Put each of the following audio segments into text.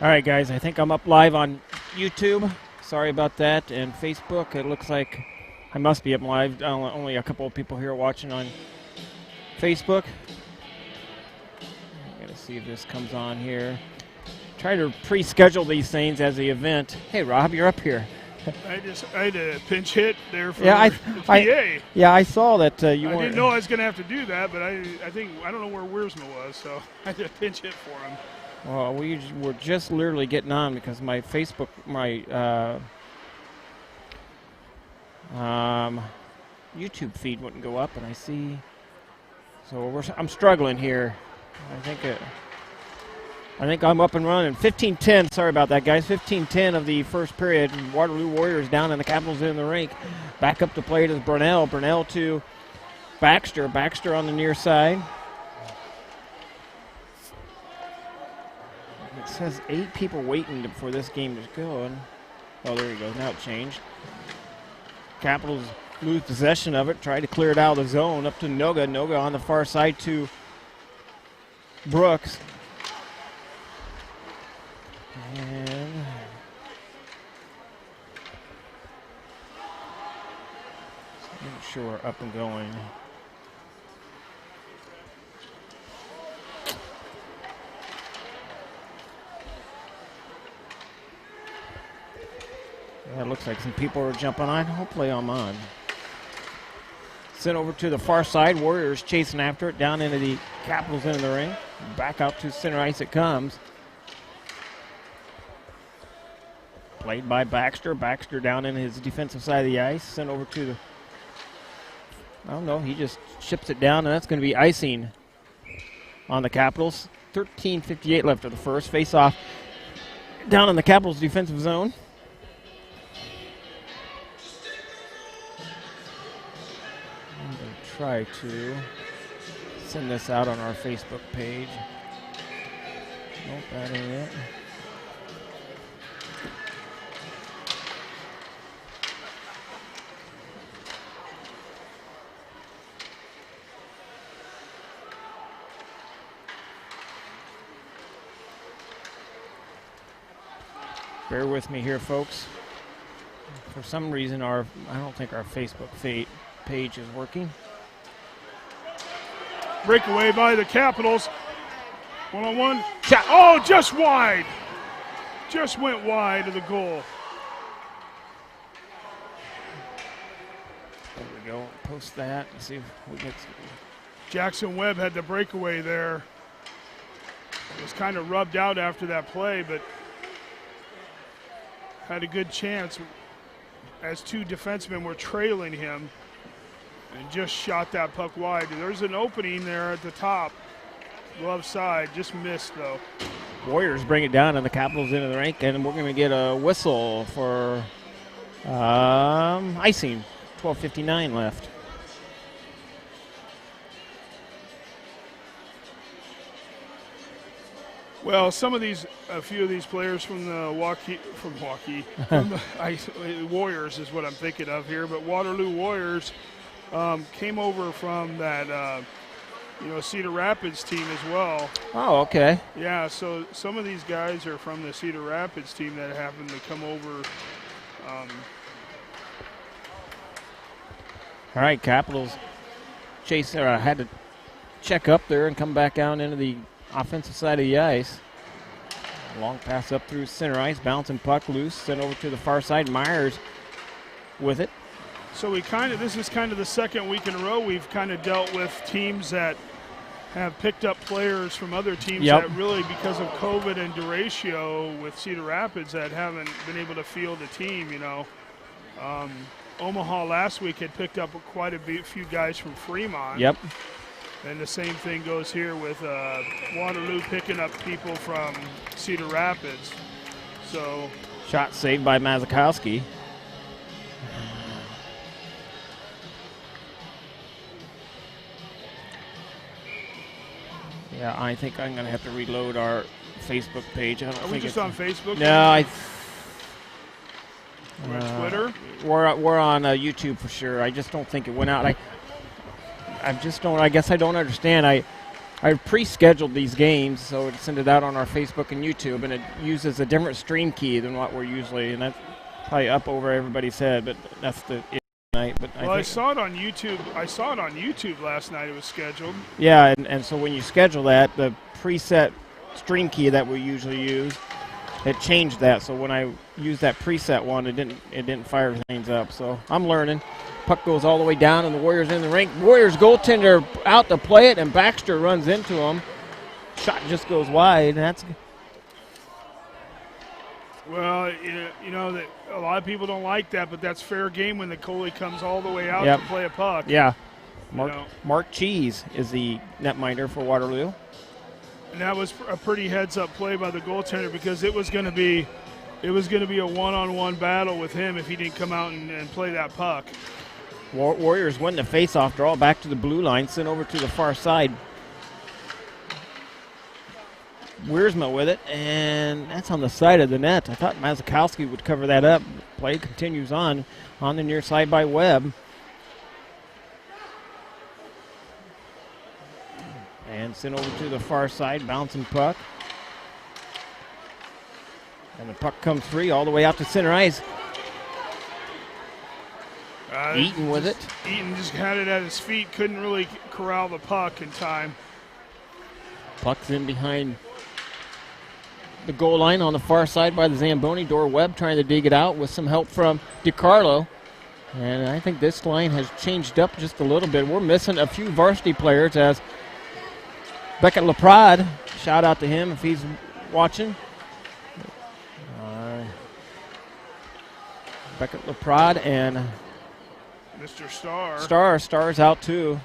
All right, guys, I think I'm up live on YouTube. Sorry about that. And Facebook, it looks like I must be up live. Only a couple of people here watching on Facebook. I'm going to see if this comes on here. Try to pre-schedule these things as the event. Hey, Rob, you're up here. I had a pinch hit there for the PA. I saw that you weren't. I didn't know I was going to have to do that, but I don't know where Wiersma was, so I had a pinch hit for him. Well, we were just literally getting on because my Facebook, YouTube feed wouldn't go up, and I see. So I'm struggling here. I think I'm up and running. 15-10. Sorry about that, guys. 15-10 of the first period. Waterloo Warriors down in the Capitals in the rink. Back up to plate is Brunell. Brunell to Baxter. Baxter on the near side. It says 8 people waiting for this game to go. And, oh, there you go. Now it changed. Capitals lose possession of it. Try to clear it out of the zone. Up to Noga. Noga on the far side to Brooks. And make sure we're up and going. Yeah, it looks like some people are jumping on. Hopefully I'm on. Sent over to the far side. Warriors chasing after it. Down into the Capitals into the ring. Back out to center ice it comes. Played by Baxter. Baxter down in his defensive side of the ice. Sent over to the... I don't know. He just ships it down, and that's going to be icing on the Capitals. 13:58 left of the first. Face-off down in the Capitals' defensive zone. I'm going to try to send this out on our Facebook page. Nope, that ain't it. Bear with me here, folks. For some reason, I don't think our Facebook page is working. Breakaway by the Capitals. One-on-one. Shot. Oh, just wide. Just went wide of the goal. There we go. Post that and see if we get some. Jackson Webb had the breakaway there. It was kind of rubbed out after that play, but had a good chance as 2 defensemen were trailing him and just shot that puck wide. There's an opening there at the top, glove side, just missed though. Warriors bring it down and the Capitals into the rink, and we're going to get a whistle for icing. 12:59 left. Well, a few of these players from the Warriors is what I'm thinking of here. But Waterloo Warriors came over from that, Cedar Rapids team as well. Oh, okay. Yeah, so some of these guys are from the Cedar Rapids team that happened to come over. All right, Capitals had to check up there and come back out into the offensive side of the ice. Long pass up through center ice, bouncing puck loose, sent over to the far side. Myers with it. So this is kind of the second week in a row we've kind of dealt with teams that have picked up players from other teams that really, because of COVID and derecho with Cedar Rapids, that haven't been able to field a team, Omaha last week had picked up quite a few guys from Fremont. Yep. And the same thing goes here with Waterloo picking up people from Cedar Rapids. So, shot saved by Mazakowski. Yeah, I think I'm going to have to reload our Facebook page. Are we just on Facebook? No, we're on Twitter? We're on YouTube for sure. I just don't think it went out. I guess I don't understand. I pre-scheduled these games, so to send it out on our Facebook and YouTube, and it uses a different stream key than what we're usually, and that's probably up over everybody's head, but that's the issue tonight. But well, I saw it on YouTube. I saw it on YouTube last night. It was scheduled. Yeah, and so when you schedule that, the preset stream key that we usually use, it changed that. So when I used that preset one, it didn't fire things up. So I'm learning. Puck goes all the way down, and the Warriors in the rink. Warriors goaltender out to play it, and Baxter runs into him. Shot just goes wide. That's well, you know that a lot of people don't like that, but that's fair game when the goalie comes all the way out to play a puck. Yeah. Mark Cheese is the netminder for Waterloo. And that was a pretty heads-up play by the goaltender because it was going to be a one-on-one battle with him if he didn't come out and play that puck. Warriors win the face-off draw back to the blue line, sent over to the far side. Wiersma with it, and that's on the side of the net. I thought Mazikowski would cover that up. Play continues on the near side by Webb. And sent over to the far side, bouncing puck. And the puck comes free all the way out to center ice. Eaton with it. Eaton just had it at his feet, couldn't really corral the puck in time. Puck's in behind the goal line on the far side by the Zamboni door. Webb trying to dig it out with some help from DiCarlo. And I think this line has changed up just a little bit. We're missing a few varsity players as Beckett LaPrade, shout out to him if he's watching. Beckett LaPrade and Mr. Starr's out too.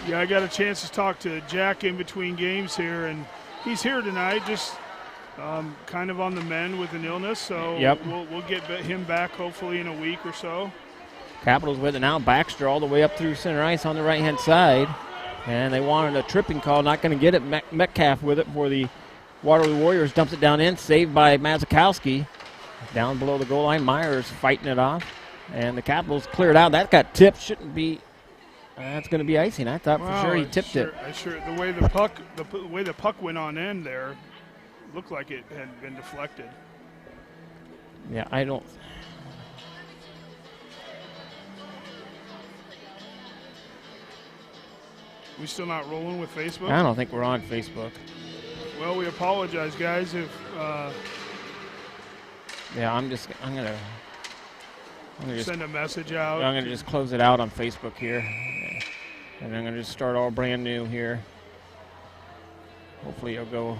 Yeah, I got a chance to talk to Jack in between games here, and he's here tonight, just kind of on the mend with an illness, so we'll get him back hopefully in a week or so. Capitals with it now. Baxter all the way up through center ice on the right-hand side, and they wanted a tripping call, not going to get it. Metcalf with it for the Waterloo Warriors, dumps it down in, saved by Mazikowski. Down below the goal line, Myers fighting it off, and the Capitals cleared out. That got tipped, shouldn't be. That's going to be icing. I thought for sure he tipped it. The way the puck went on end there, looked like it had been deflected. Yeah, I don't. We still not rolling with Facebook? I don't think we're on Facebook. Well, we apologize, guys. If yeah, I'm gonna send a message out. I'm gonna just close it out on Facebook here, and I'm gonna just start all brand new here. Hopefully it'll go.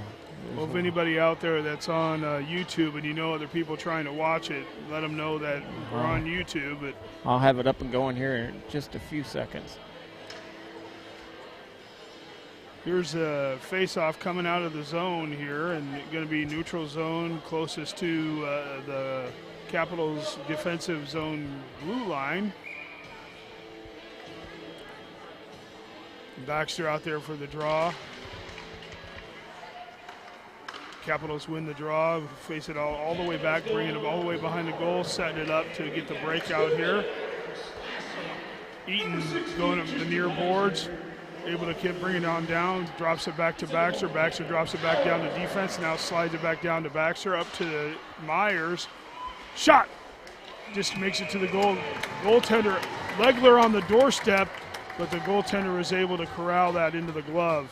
Well, if anybody out there that's on YouTube and you know other people trying to watch it, let them know that we're on YouTube. But I'll have it up and going here in just a few seconds. Here's a face-off coming out of the zone here, and going to be neutral zone closest to the Capitals' defensive zone blue line. Baxter out there for the draw. Capitals win the draw, face it all the way back, bringing it all the way behind the goal, setting it up to get the breakout here. Eaton going up the near boards. Able to keep bringing it on down, drops it back to Baxter. Baxter drops it back down to defense, now slides it back down to Baxter, up to Myers. Shot! Just makes it to the goal. Goaltender, Legler on the doorstep, but the goaltender is able to corral that into the glove.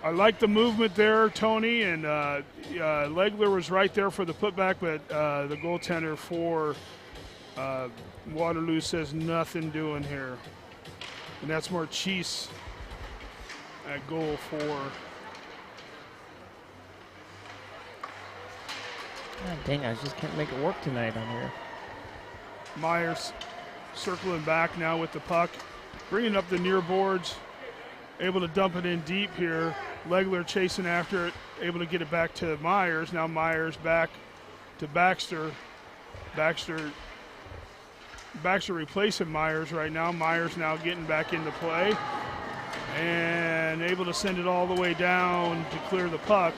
I like the movement there, Tony, and Legler was right there for the putback, but the goaltender for Waterloo says nothing doing here. And that's more Cheese at goal for. God dang, I just can't make it work tonight on here. Myers circling back now with the puck, bringing up the near boards, able to dump it in deep here. Legler chasing after it, able to get it back to Myers. Now Myers back to Baxter. Baxter replacing Myers right now. Myers now getting back into play and able to send it all the way down to clear the puck.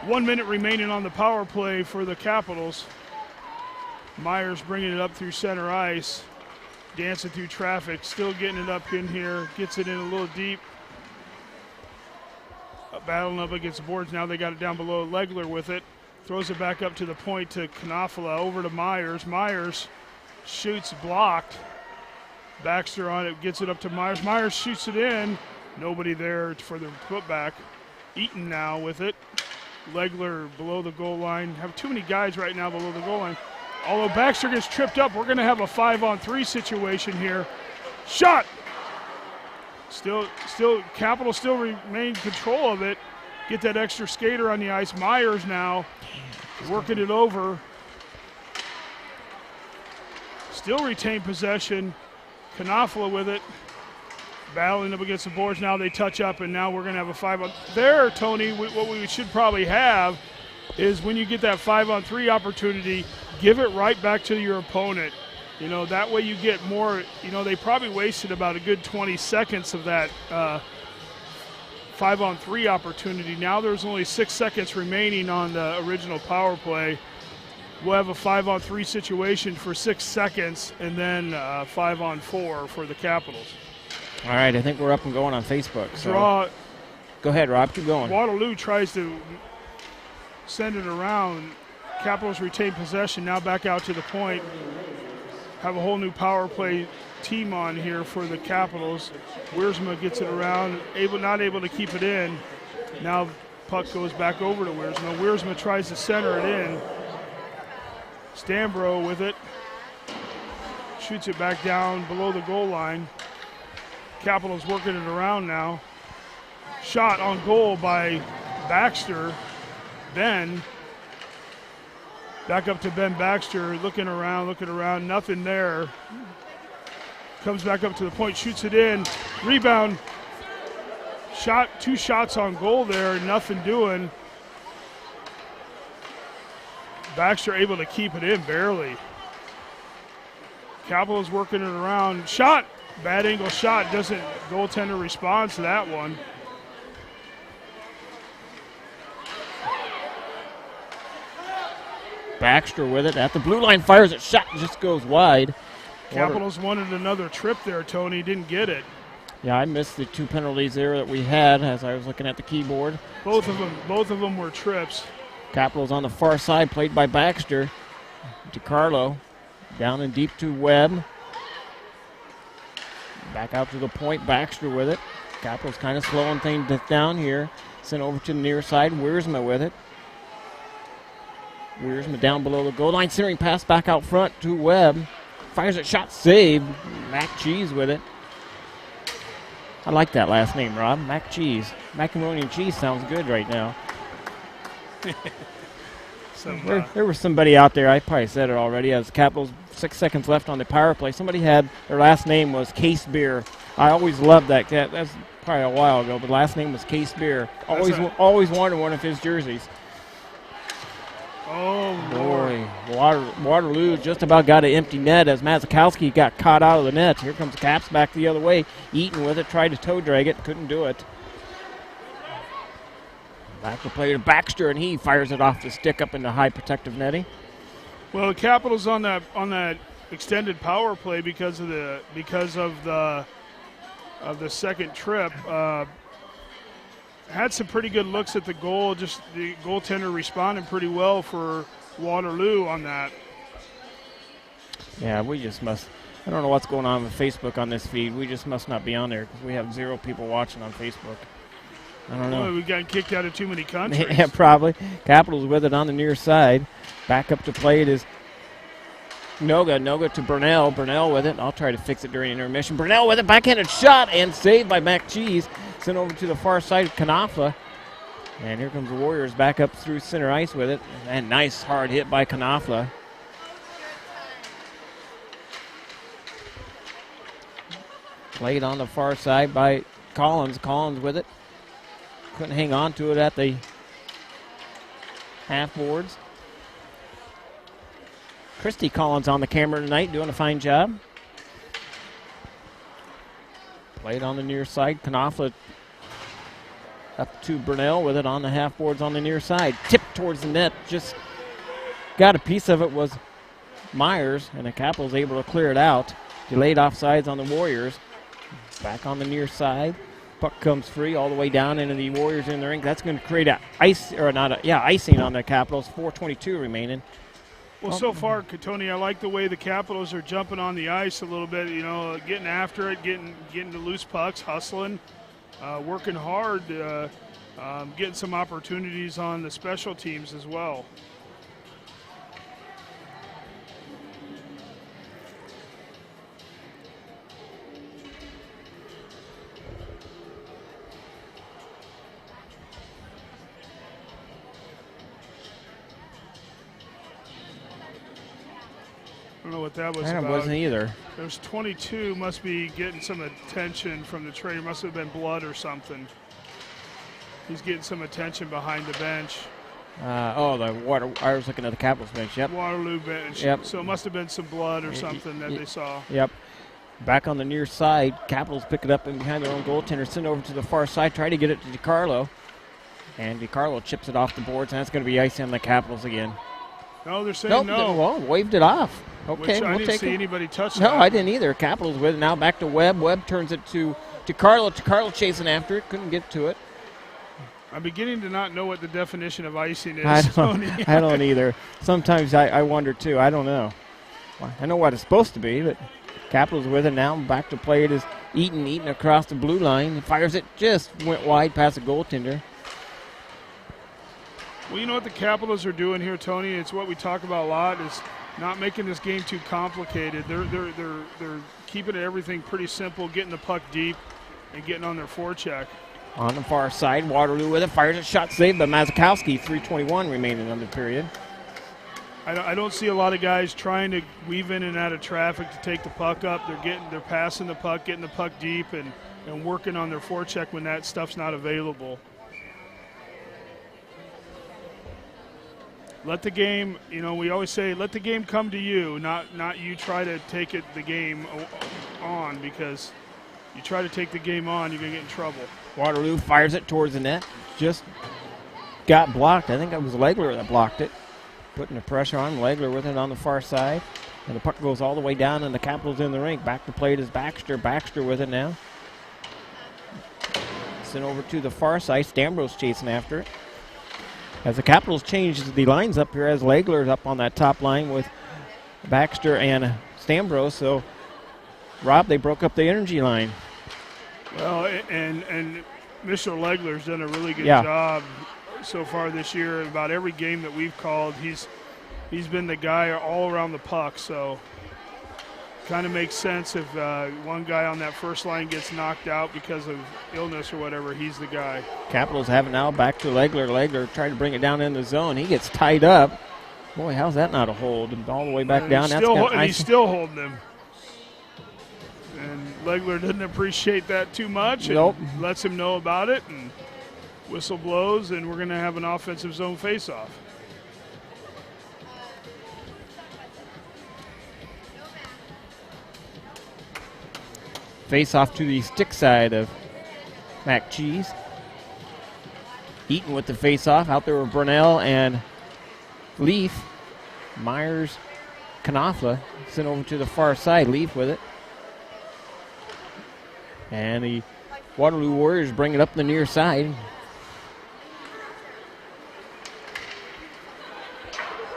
1 minute remaining on the power play for the Capitals. Myers bringing it up through center ice. dancing through traffic, still getting it up in here, gets it in a little deep. Battling up against the boards. Now they got it down below. Legler with it. Throws it back up to the point to Knopfler. Over to Myers. Myers shoots, blocked. Baxter on it, gets it up to Myers. Myers shoots it in. Nobody there for the putback. Eaton now with it. Legler below the goal line. Have too many guys right now below the goal line. Although Baxter gets tripped up, we're going to have a 5-on-3 situation here. Shot! Still, Capital still remain in control of it. Get that extra skater on the ice. Myers now working it over. Still retain possession. Knopfler with it. Battling up against the boards. Now they touch up, and now we're going to have a 5-on. There, Tony, what we should probably have is when you get that 5-on-3 opportunity, give it right back to your opponent. You know, that way you get more. You know, they probably wasted about a good 20 seconds of that 5-on-3 opportunity. Now there's only 6 seconds remaining on the original power play. We'll have a 5-on-3 situation for 6 seconds, and then 5-on-4 for the Capitals. All right, I think we're up and going on Facebook. So Draw. Go ahead, Rob. Keep going. Waterloo tries to send it around. Capitals retain possession. Now back out to the point. Have a whole new power play team on here for the Capitals. Wiersma gets it around, not able to keep it in. Now puck goes back over to Wiersma. Wiersma tries to center it in. Stambro with it. Shoots it back down below the goal line. Capitals working it around now. Shot on goal by Baxter. Ben. Back up to Ben Baxter, looking around, nothing there. Comes back up to the point, shoots it in. Rebound. Shot, 2 shots on goal there, nothing doing. Baxter able to keep it in, barely. Capitals working it around. Shot, bad angle shot, goaltender responds to that one. Baxter with it at the blue line, fires it, shot just goes wide. Capitals wanted another trip there, Tony, didn't get it. Yeah, I missed the 2 penalties there that we had as I was looking at the keyboard. Both of them were trips. Capitals on the far side, played by Baxter. DiCarlo down and deep to Webb. Back out to the point, Baxter with it. Capitals kind of slowing things down here. Sent over to the near side, Wiersma with it. Wiersma down below the goal line, centering pass back out front to Webb. Fires it, shot saved. Mac Cheese with it. I like that last name, Rob. Mac Cheese. Macaroni and cheese sounds good right now. There was somebody out there, I probably said it already, as Capitals 6 seconds left on the power play. Somebody had, their last name was Case Beer. I always loved that. That's probably a while ago, but last name was Case Beer. Always wanted one of his jerseys. Oh, boy. Waterloo just about got an empty net as Mazikowski got caught out of the net. Here comes Caps back the other way. Eaton with it, tried to toe drag it, couldn't do it. Back to player Baxter, and he fires it off the stick up into high protective netting. Well, the Capitals on that extended power play because of the second trip. Had some pretty good looks at the goal. Just the goaltender responded pretty well for Waterloo on that. Yeah, we just must. I don't know what's going on with Facebook on this feed. We just must not be on there because we have 0 people watching on Facebook. I don't know. Well, we got kicked out of too many countries. Yeah, probably. Capitals with it on the near side. Back up to play it is Noga. Noga to Burnell. Burnell with it. I'll try to fix it during intermission. Burnell with it. Backhanded shot and saved by Mac Cheese. Sent over to the far side of Knopfler. And here comes the Warriors back up through center ice with it. And nice hard hit by Knopfler. Played on the far side by Collins. Collins with it. Couldn't hang on to it at the half boards. Christy Collins on the camera tonight, doing a fine job. Played on the near side. Knopfler up to Burnell with it on the half boards on the near side. Tipped towards the net. Just got a piece of it was Myers, and the Capitals able to clear it out. Delayed offsides on the Warriors. Back on the near side. Puck comes free all the way down into the Warriors in the rink. That's going to create icing on the Capitals. 4:22 remaining. Well, so far, Tony, I like the way the Capitals are jumping on the ice a little bit. You know, getting after it, getting the loose pucks, hustling, working hard, getting some opportunities on the special teams as well. I don't know what that was about. I wasn't either. There's 22, must be getting some attention from the trainer. Must have been blood or something. He's getting some attention behind the bench. I was looking at the Capitals bench, yep. Waterloo bench. Yep. So it must have been some blood or something that they saw. Yep. Back on the near side, Capitals pick it up and behind their own goaltender, send over to the far side, try to get it to DiCarlo. And DiCarlo chips it off the boards, and that's going to be icing on the Capitals again. No, they're saying no. Well, waved it off. Okay, I we'll didn't take see it. anybody touch that. No, I didn't either. Capitals with it. Now back to Webb. Webb turns it to DiCarlo. DiCarlo chasing after it. Couldn't get to it. I'm beginning to not know what the definition of icing is. I don't either. Sometimes I wonder, too. I don't know. I know what it's supposed to be, but Capitals with it now. Back to play it is Eaton across the blue line. He fires it, just went wide past the goaltender. Well, you know what the Capitals are doing here, Tony? It's what we talk about a lot, is not making this game too complicated. They're keeping everything pretty simple, getting the puck deep and getting on their forecheck. On the far side, Waterloo with it, fires a shot saved by Mazikowski. 3:21 remaining on the period. I don't see a lot of guys trying to weave in and out of traffic to take the puck up. They're passing the puck, getting the puck deep, and working on their forecheck when that stuff's not available. Let the game, we always say, let the game come to you, not you try to take the game on, because you try to take the game on, you're going to get in trouble. Waterloo fires it towards the net. Just got blocked. I think it was Legler that blocked it. Putting the pressure on. Legler with it on the far side. And the puck goes all the way down, and the Capitals in the rink. Back to play it is Baxter. Baxter with it now. Sent over to the far side. Stambros chasing after it. As the Capitals change the lines up here, as Legler's up on that top line with Baxter and Stambros. So, Rob, they broke up the energy line. Well, and Mr. Legler's done a really good job so far this year. About every game that we've called, he's been the guy all around the puck. So, kind of makes sense if one guy on that first line gets knocked out because of illness or whatever, he's the guy. Capitals have it now back to Legler. Legler tried to bring it down in the zone. He gets tied up. Boy, how's that not a hold? And all the way back down. He's still holding him. And Legler didn't appreciate that too much. Nope. And lets him know about it, and whistle blows, and we're going to have an offensive zone faceoff. Face off to the stick side of Mac Cheese. Eaton with the face off. Out there with Brunell and Leaf. Myers, Knopfler sent over to the far side. Leaf with it. And the Waterloo Warriors bring it up the near side.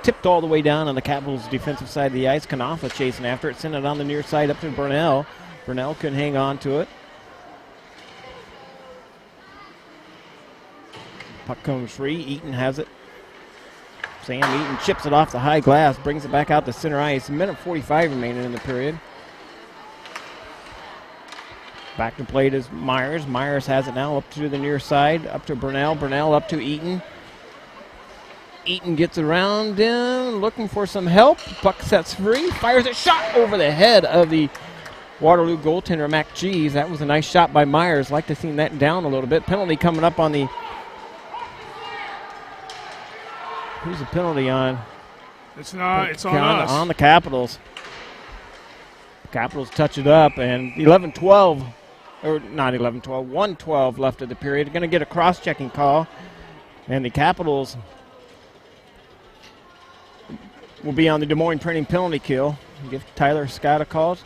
Tipped all the way down on the Capitals' defensive side of the ice. Knopfler chasing after it. Sent it on the near side up to Brunell. Brunell couldn't hang on to it. Puck comes free. Eaton has it. Sam Eaton chips it off the high glass, brings it back out to center ice. A minute 45 remaining in the period. Back to plate is Myers. Myers has it now up to the near side, up to Brunell. Brunell up to Eaton. Eaton gets around him, looking for some help. Puck sets free, fires a shot over the head of the Waterloo goaltender, Mac Cheese. That was a nice shot by Myers. Like to see that down a little bit. Penalty coming up on the... Who's the penalty on? It's on us. On the Capitals. Capitals touch it up, and 11-12, or not 11-12, 1:12 left of the period. They're going to get a cross-checking call, and the Capitals will be on the Des Moines printing penalty kill. Give Tyler Scott a call.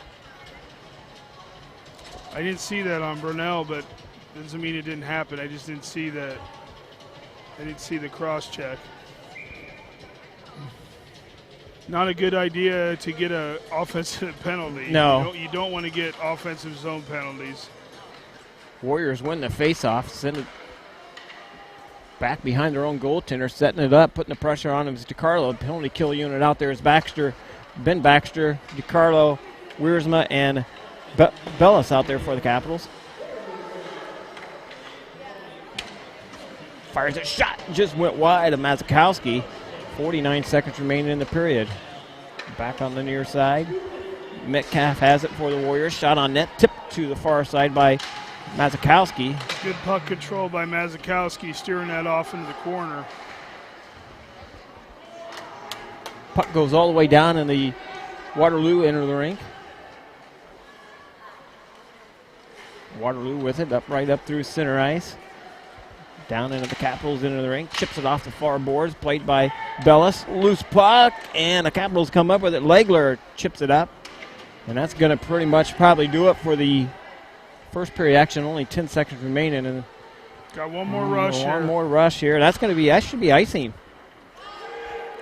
I didn't see that on Brunel, but doesn't mean it didn't happen. I just didn't see that. I didn't see the cross check. Not a good idea to get an offensive penalty. No. You don't want to get offensive zone penalties. Warriors win the face-off, send it back behind their own goaltender, setting it up, putting the pressure on him. Is DiCarlo. Penalty kill unit out there is Baxter, Ben Baxter, DiCarlo, Wiersma, and Bellis out there for the Capitals. Fires a shot, just went wide of Mazakowski. 49 seconds remaining in the period. Back on the near side. Metcalf has it for the Warriors. Shot on net, tipped to the far side by Mazakowski. Good puck control by Mazakowski, steering that off into the corner. Puck goes all the way down in the Waterloo end of the rink. Waterloo with it, right up through center ice. Down into the Capitals into the rink. Chips it off the far boards. Played by Bellis. Loose puck. And the Capitals come up with it. Legler chips it up. And that's going to pretty much probably do it for the first period action. Only 10 seconds remaining. And got one more rush here. One more rush here. That should be icing.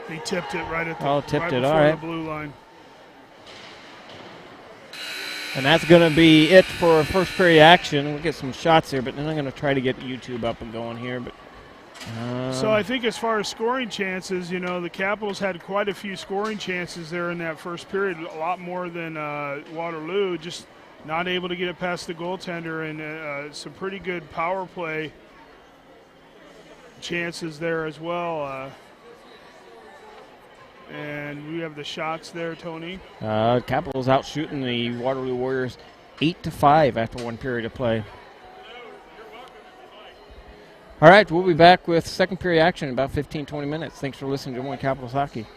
He tipped it right at the tipped right it. before All right. the blue line. And that's going to be it for first period action. We'll get some shots here, but then I'm going to try to get YouTube up and going here. But so I think as far as scoring chances, the Capitals had quite a few scoring chances there in that first period, a lot more than Waterloo, just not able to get it past the goaltender, and some pretty good power play chances there as well. And we have the shots there, Tony. Capitals out shooting the Waterloo Warriors 8-5 after one period of play. All right, we'll be back with second period action in about 15-20 minutes. Thanks for listening to Moines Capitals Hockey.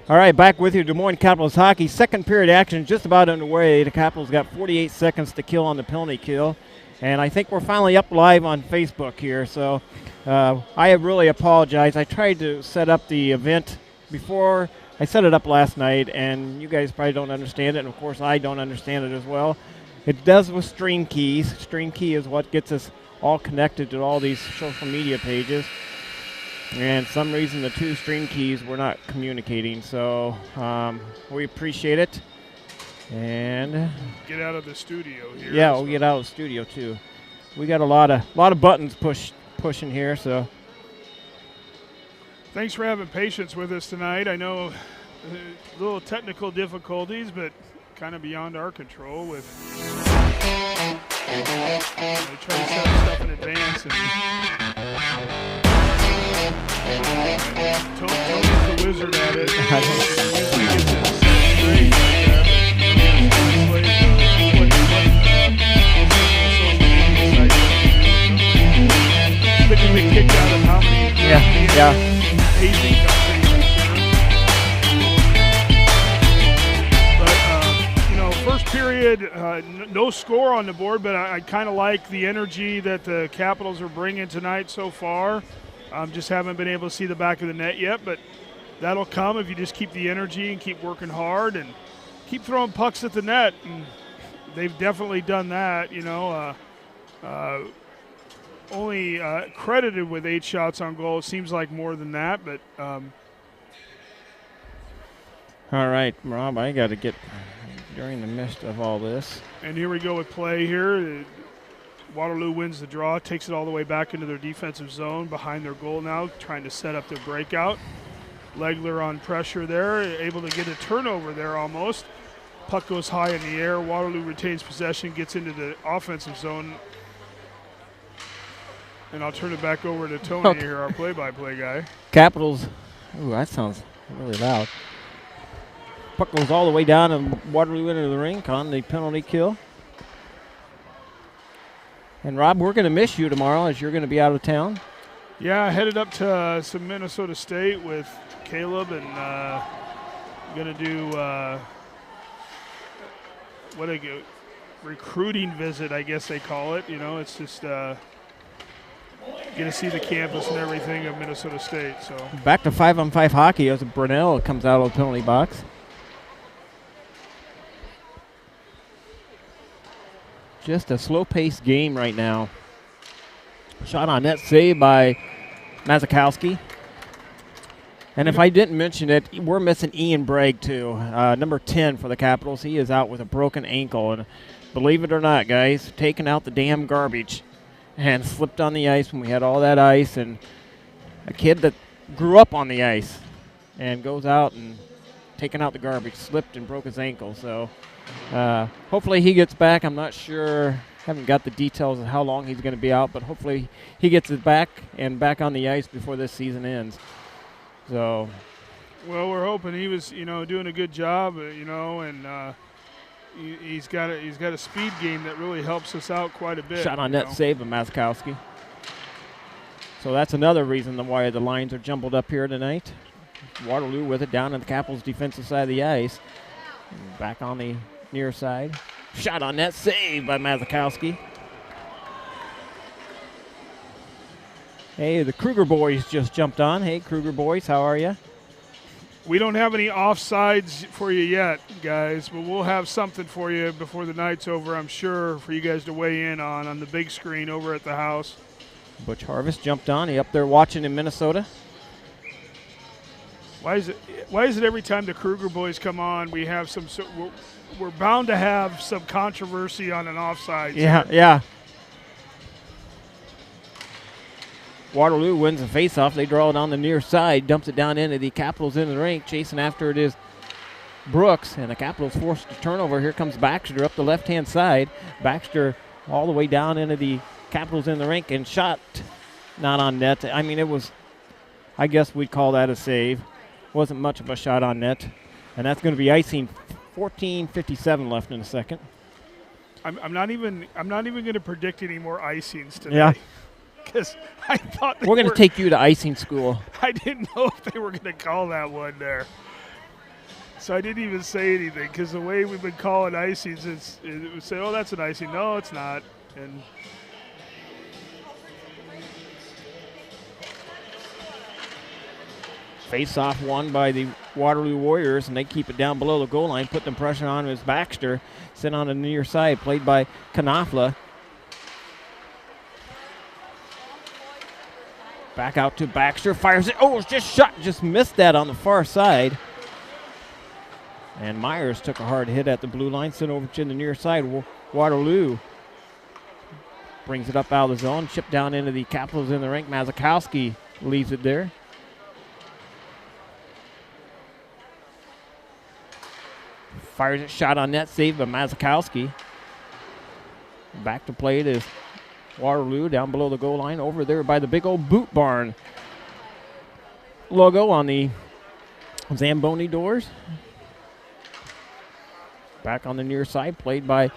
All right, back with you, Des Moines Capitals hockey. Second period action just about underway. The Capitals got 48 seconds to kill on the penalty kill. And I think we're finally up live on Facebook here. So I really apologize. I tried to set up the event before. I set it up last night, and you guys probably don't understand it. And, of course, I don't understand it as well. It does with stream keys. Stream key is what gets us all connected to all these social media pages. And for some reason, the two stream keys were not communicating. So we appreciate it. And get out of the studio here. Yeah, we'll get out of the studio too. We got a lot of buttons pushing here. So thanks for having patience with us tonight. I know little technical difficulties, but kind of beyond our control. With they try to set stuff in advance and. Tony's the wizard at it. He gets it straight. Been kicked out of how many? Yeah. Hazing companies. But first period, no score on the board, but I kind of like the energy that the Capitals are bringing tonight so far. Just haven't been able to see the back of the net yet, but that'll come if you just keep the energy and keep working hard and keep throwing pucks at the net. And they've definitely done that, only credited with 8 shots on goal. It seems like more than that, but. All right, Rob, I got to get during the midst of all this. And here we go with play here. Waterloo wins the draw, takes it all the way back into their defensive zone behind their goal now, trying to set up their breakout. Legler on pressure there, able to get a turnover there almost. Puck goes high in the air. Waterloo retains possession, gets into the offensive zone. And I'll turn it back over to Tony here, our play-by-play guy. Capitals. Ooh, that sounds really loud. Puck goes all the way down and Waterloo into the rink on the penalty kill. And, Rob, we're going to miss you tomorrow as you're going to be out of town. Yeah, headed up to some Minnesota State with Caleb and going to do recruiting visit, I guess they call it. It's just get to see the campus and everything of Minnesota State. So back to 5-on-5 hockey as Brunel comes out of the penalty box. Just a slow-paced game right now. Shot on net saved by Mazakowski. And if I didn't mention it, we're missing Ian Bragg too, number 10 for the Capitals. He is out with a broken ankle. And believe it or not, guys, taking out the damn garbage and slipped on the ice when we had all that ice. And a kid that grew up on the ice and goes out and taking out the garbage, slipped and broke his ankle. So hopefully he gets back. I'm not sure. Haven't got the details of how long he's going to be out, but hopefully he gets it back and back on the ice before this season ends. So, well, we're hoping. He was, doing a good job, and he's got a speed game that really helps us out quite a bit. Shot on net save by Mazakowski. So that's another reason why the lines are jumbled up here tonight. Waterloo with it down on the Capitals' defensive side of the ice. Back on the near side. Shot on net save by Mazakowski. Hey, the Kruger boys just jumped on. Hey, Kruger boys, how are you? We don't have any offsides for you yet, guys, but we'll have something for you before the night's over, I'm sure, for you guys to weigh in on the big screen over at the house. Butch Harvest jumped on. He up there watching in Minnesota. Why is it every time the Kruger boys come on, we have we're bound to have some controversy on an offside? Yeah. Waterloo wins the faceoff. They draw it on the near side, dumps it down into the Capitals in the rink. Chasing after it is Brooks, and the Capitals forced a turnover. Here comes Baxter up the left-hand side. Baxter all the way down into the Capitals in the rink and shot not on net. I mean, it was, I guess we'd call that a save. Wasn't much of a shot on net. And that's going to be icing. 14:57 left in the second. I'm not even going to predict any more icings today. Yeah. Because I thought we're going to take you to icing school. I didn't know if they were going to call that one there. So I didn't even say anything because the way we've been calling icings, it would say, oh, that's an icing. No, it's not. And face-off won by the Waterloo Warriors, and they keep it down below the goal line, put the pressure on as Baxter, sent on the near side, played by Knopfler. Back out to Baxter, fires it. Oh, it's just shot, just missed that on the far side. And Myers took a hard hit at the blue line, sent over to the near side. Waterloo brings it up out of the zone, chipped down into the Capitals in the rink. Mazakowski leaves it there. Fires it, shot on net, saved by Mazakowski. Back to play it is Waterloo down below the goal line, over there by the big old Boot Barn logo on the Zamboni doors. Back on the near side, played by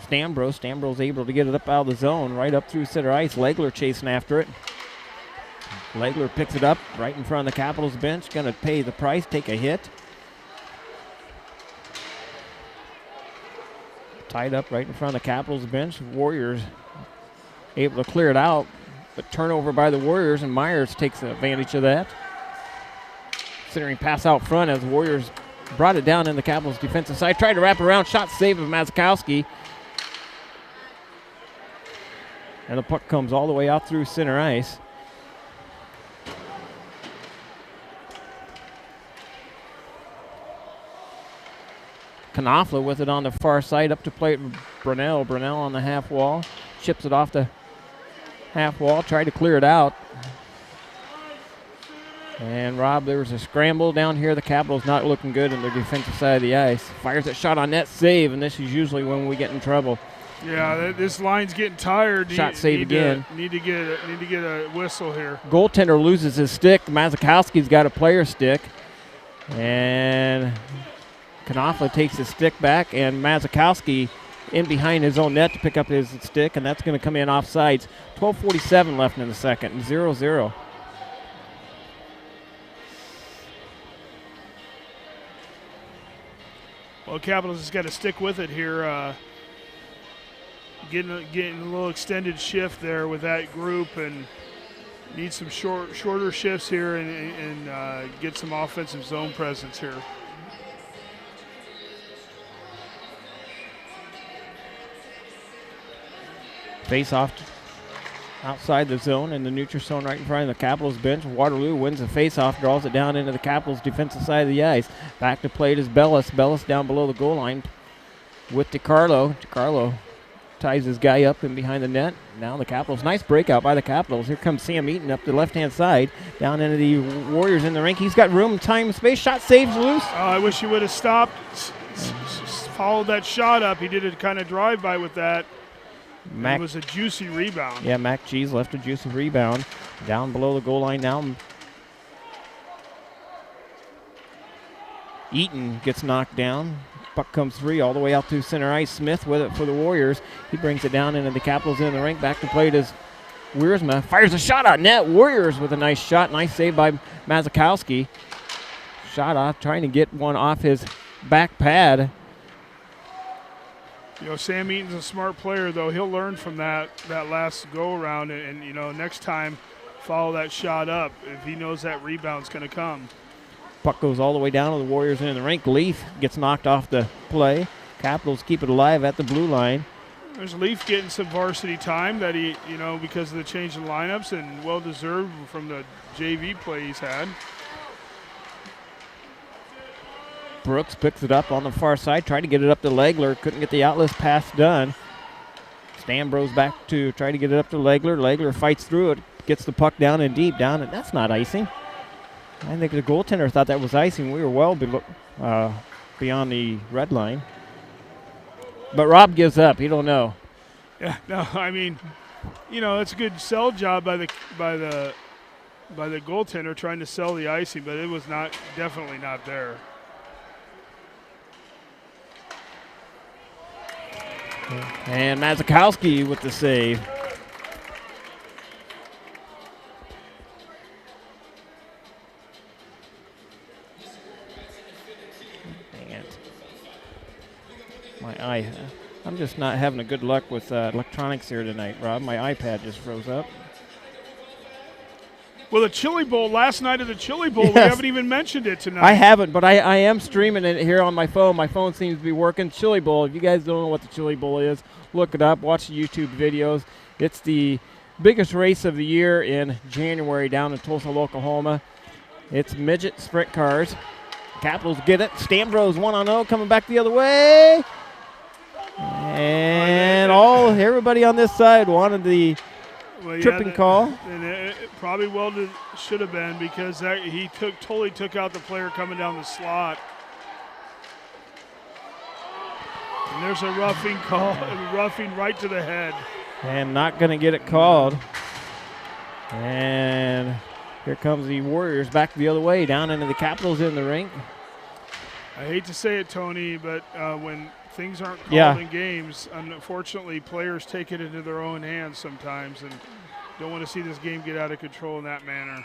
Stambros. Stambros able to get it up out of the zone, right up through center ice. Legler chasing after it. Legler picks it up right in front of the Capitals bench. Going to pay the price, take a hit. Tied up right in front of the Capitals bench. Warriors able to clear it out, but turnover by the Warriors, and Myers takes advantage of that. Centering pass out front as the Warriors brought it down in the Capitals defensive side. Tried to wrap around, shot save of Mazakowski. And the puck comes all the way out through center ice. Knopfler with it on the far side, up to plate Brunell. Brunell on the half wall, chips it off the half wall, tried to clear it out. And Rob, there was a scramble down here. The Capitals not looking good on their defensive side of the ice. Fires that shot on net, save, and this is usually when we get in trouble. Yeah, this line's getting tired. Shot save again. Need to get a whistle here. Goaltender loses his stick. Mazakowski's got a player stick, and Knopfler takes his stick back, and Mazakowski in behind his own net to pick up his stick, and that's going to come in offsides. 12:47 left in the second, 0-0. Well, Capitals has got to stick with it here. Getting a little extended shift there with that group, and need some shorter shifts here and get some offensive zone presence here. Face off outside the zone in the neutral zone right in front of the Capitals bench. Waterloo wins the face-off, draws it down into the Capitals defensive side of the ice. Back to plate is Bellis. Bellis down below the goal line with DiCarlo. DiCarlo ties his guy up in behind the net. Now the Capitals, nice breakout by the Capitals. Here comes Sam Eaton up the left-hand side, down into the Warriors in the rink. He's got room, time, space. Shot saves loose. I wish he would have stopped, followed that shot up. He did a kind of drive-by with that. It was a juicy rebound. Yeah, Mac G's left a juicy rebound. Down below the goal line now. Eaton gets knocked down. Puck comes free all the way out to center ice. Smith with it for the Warriors. He brings it down into the Capitals in the rink. Back to plate is Wiersma. Fires a shot on net. Warriors with a nice shot. Nice save by Mazakowski. Shot off, trying to get one off his back pad. You know, Sam Eaton's a smart player, though. He'll learn from that last go-around, and, you know, next time follow that shot up if he knows that rebound's going to come. Puck goes all the way down to the Warriors in the rink. Leaf gets knocked off the play. Capitals keep it alive at the blue line. There's Leaf getting some varsity time that he, you know, because of the change in lineups, and well-deserved from the JV play he's had. Brooks picks it up on the far side, tried to get it up to Legler, couldn't get the outlet pass done. Stambros back to try to get it up to Legler. Legler fights through it, gets the puck down and deep down, and that's not icing. I think the goaltender thought that was icing. We were well beyond the red line. But Rob gives up. He don't know. Yeah, no, I mean, you know, it's a good sell job by the goaltender trying to sell the icing, but it was definitely not there. And Mazakowski with the save. I'm just not having a good luck with electronics here tonight, Rob. My iPad just froze up. Well, the Chili Bowl, last night of the Chili Bowl, yes. We haven't even mentioned it tonight. I haven't, but I am streaming it here on my phone. My phone seems to be working. Chili Bowl, if you guys don't know what the Chili Bowl is, look it up, watch the YouTube videos. It's the biggest race of the year in January down in Tulsa, Oklahoma. It's midget sprint cars. Capitals get it. Stambro's 1-0 coming back the other way. And everybody on this side wanted the tripping call. And it probably should have been, because he totally took out the player coming down the slot. And there's a roughing call, roughing right to the head. And not going to get it called. And here comes the Warriors back the other way, down into the Capitals in the rink. I hate to say it, Tony, but when things aren't called in games, unfortunately, players take it into their own hands sometimes, and don't want to see this game get out of control in that manner.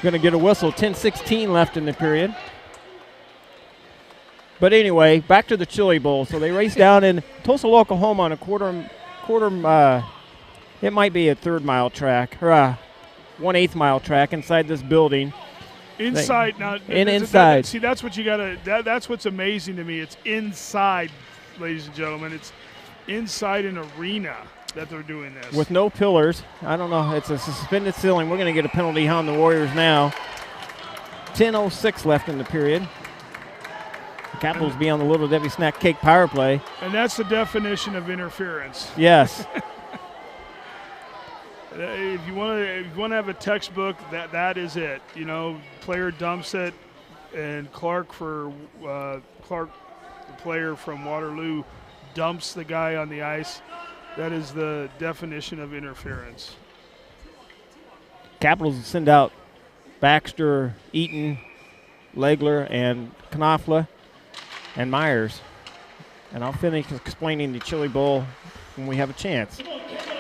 Going to get a whistle. 10:16 left in the period. But anyway, back to the Chili Bowl. So they race down in Tulsa, Oklahoma on a quarter. It might be a third mile track or a 1/8 mile track inside this building. Inside now. Inside. See, that's what you gotta. That's what's amazing to me. It's inside, ladies and gentlemen. It's inside an arena that they're doing this with no pillars. I don't know. It's a suspended ceiling. We're going to get a penalty on the Warriors now. 10:06 left in the period. The Capitals be on the Little Debbie Snack Cake power play. And that's the definition of interference. Yes. If you want to have a textbook, that is it. You know, player dumps it, and Clark, the player from Waterloo, dumps the guy on the ice. That is the definition of interference. Capitals send out Baxter, Eaton, Legler, and Knopfler, and Myers. And I'll finish explaining the Chili Bowl when we have a chance.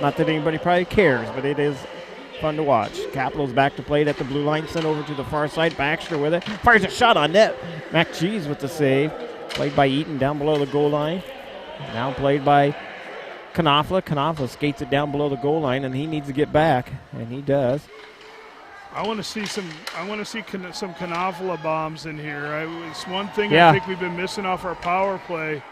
Not that anybody probably cares, but it is fun to watch. Capitals back to plate at the blue line, sent over to the far side. Baxter with it. Fires a shot on net. McGee's with the save. Played by Eaton down below the goal line. Now played by Knopfler. Knopfler skates it down below the goal line, and he needs to get back, and he does. I want to see some Knopfler bombs in here. It's one thing I think we've been missing off our power play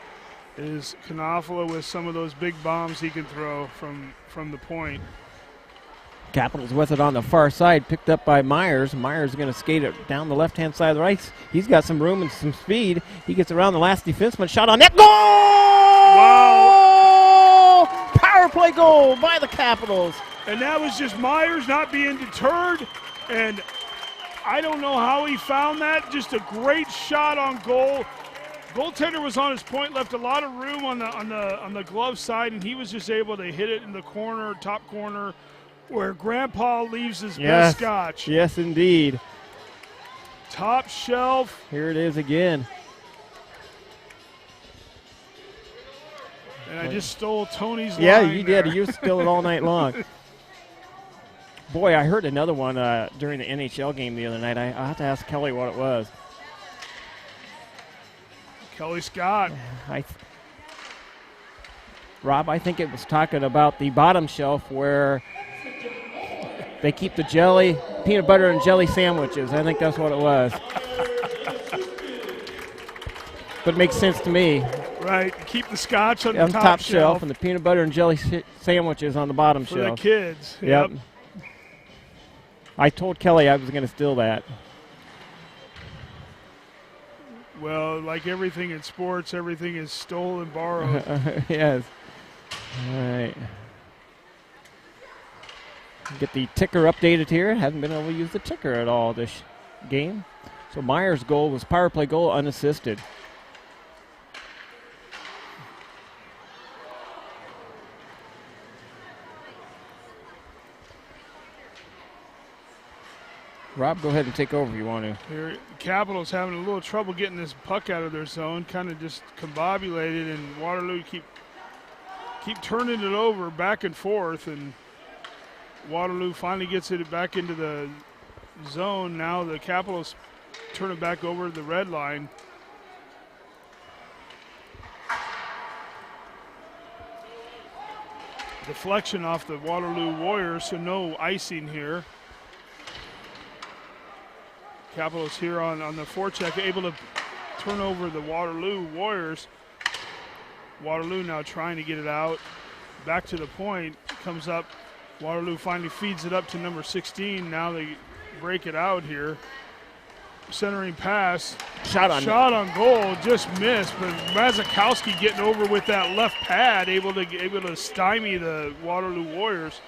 is Knopfler with some of those big bombs he can throw from the point. Capitals with it on the far side, picked up by Myers. Myers is going to skate it down the left-hand side of the ice. He's got some room and some speed. He gets around the last defenseman. Shot on net. Goal! Wow! Power play goal by the Capitals. And that was just Myers not being deterred. And I don't know how he found that. Just a great shot on goal. Goaltender was on his point, left a lot of room on the glove side, and he was just able to hit it in the corner, top corner, where Grandpa leaves his best scotch. Yes, indeed. Top shelf. Here it is again. And I just stole Tony's line. Yeah, you there. did. You stole it all night long. Boy, I heard another one during the NHL game the other night. I'll have to ask Kelly what it was. Kelly Scott. Rob, I think it was talking about the bottom shelf where they keep the peanut butter and jelly sandwiches. I think that's what it was. But it makes sense to me. Right. Keep the scotch on the top shelf and the peanut butter and jelly sandwiches on the bottom for shelf. For the kids. Yep. I told Kelly I was going to steal that. Well, like everything in sports, everything is stolen, borrowed. Yes. All right. Get the ticker updated here. Haven't been able to use the ticker at all this game. So Myers' goal was power play goal unassisted. Rob, go ahead and take over if you want to. Here, Capitals having a little trouble getting this puck out of their zone, kind of just combobulated, and Waterloo keep turning it over back and forth, and Waterloo finally gets it back into the zone. Now the Capitals turn it back over to the red line. deflection off the Waterloo Warriors, so no icing here. Capitals here on the forecheck, able to turn over the Waterloo Warriors. Waterloo now trying to get it out. Back to the point, comes up. Waterloo finally feeds it up to number 16. Now they break it out here. Centering pass. Shot on goal, just missed. But Mazakowski getting over with that left pad, able to stymie the Waterloo Warriors.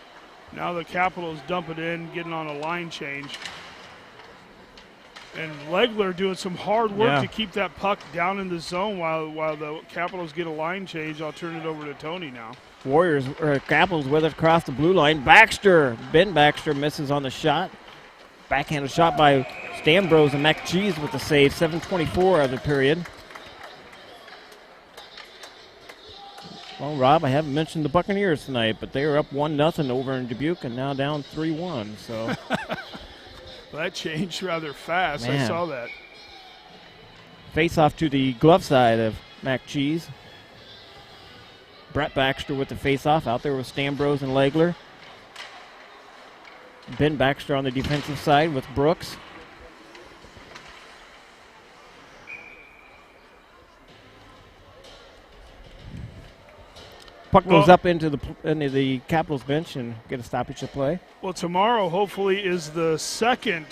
Now the Capitals dump it in, getting on a line change. And Legler doing some hard work to keep that puck down in the zone while the Capitals get a line change. I'll turn it over to Tony now. Capitals with it across the blue line. Ben Baxter misses on the shot. Backhanded shot by Stambros and McCheese with the save. 7:24 of the period. Well, Rob, I haven't mentioned the Buccaneers tonight, but they are up 1-0 over in Dubuque and now down 3-1. So. Well, that changed rather fast. Man. I saw that. Face off to the glove side of McCheese. Brett Baxter with the face-off out there with Stambros and Legler. Ben Baxter on the defensive side with Brooks. Puck goes up into the Capitals bench and get a stoppage of play. Well, tomorrow hopefully is the second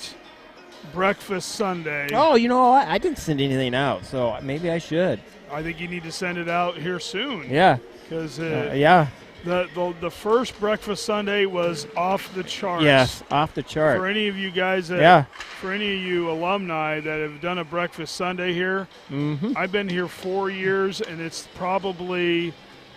breakfast Sunday. Oh, you know what? I didn't send anything out, so maybe I should. I think you need to send it out here soon. Yeah. Because the first breakfast Sunday was off the charts. Yes, off the chart. For any of you guys for any of you alumni that have done a breakfast Sunday here, I've been here 4 years, and it's probably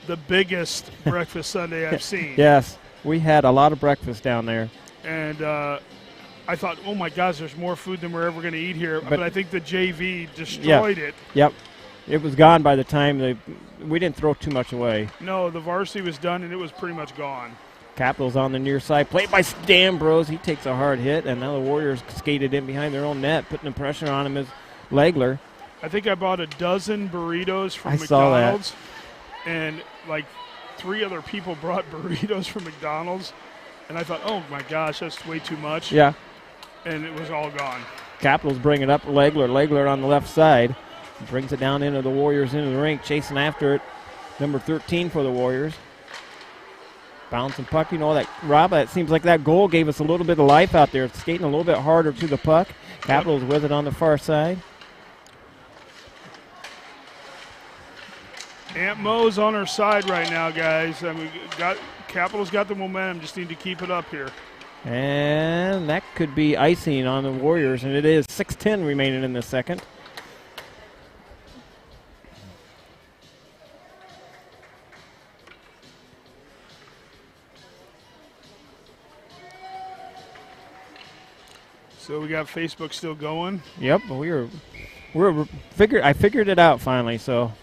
the biggest breakfast Sunday I've seen. Yes, we had a lot of breakfast down there. And I thought, oh my gosh, there's more food than we're ever going to eat here. But I think the JV destroyed it. Yep. It was gone by the time we didn't throw too much away. No, the varsity was done, and it was pretty much gone. Capitals on the near side. Played by Stambros. He takes a hard hit, and now the Warriors skated in behind their own net, putting the pressure on him as Legler. I think I bought a dozen burritos from McDonald's. Saw that. And like 3 other people brought burritos from McDonald's. And I thought, oh my gosh, that's way too much. Yeah. And it was all gone. Capitals bring it up. Legler on the left side. Brings it down into the Warriors into the rink, chasing after it. Number 13 for the Warriors. Bouncing puck. You know that, Rob, it seems like that goal gave us a little bit of life out there. It's skating a little bit harder to the puck. Capitals with it on the far side. Aunt Mo's on her side right now, guys. I mean, Capitals got the momentum. Just need to keep it up here. And that could be icing on the Warriors, and it is 6:10 remaining in the second. So we got Facebook still going. Yep, I figured it out finally. So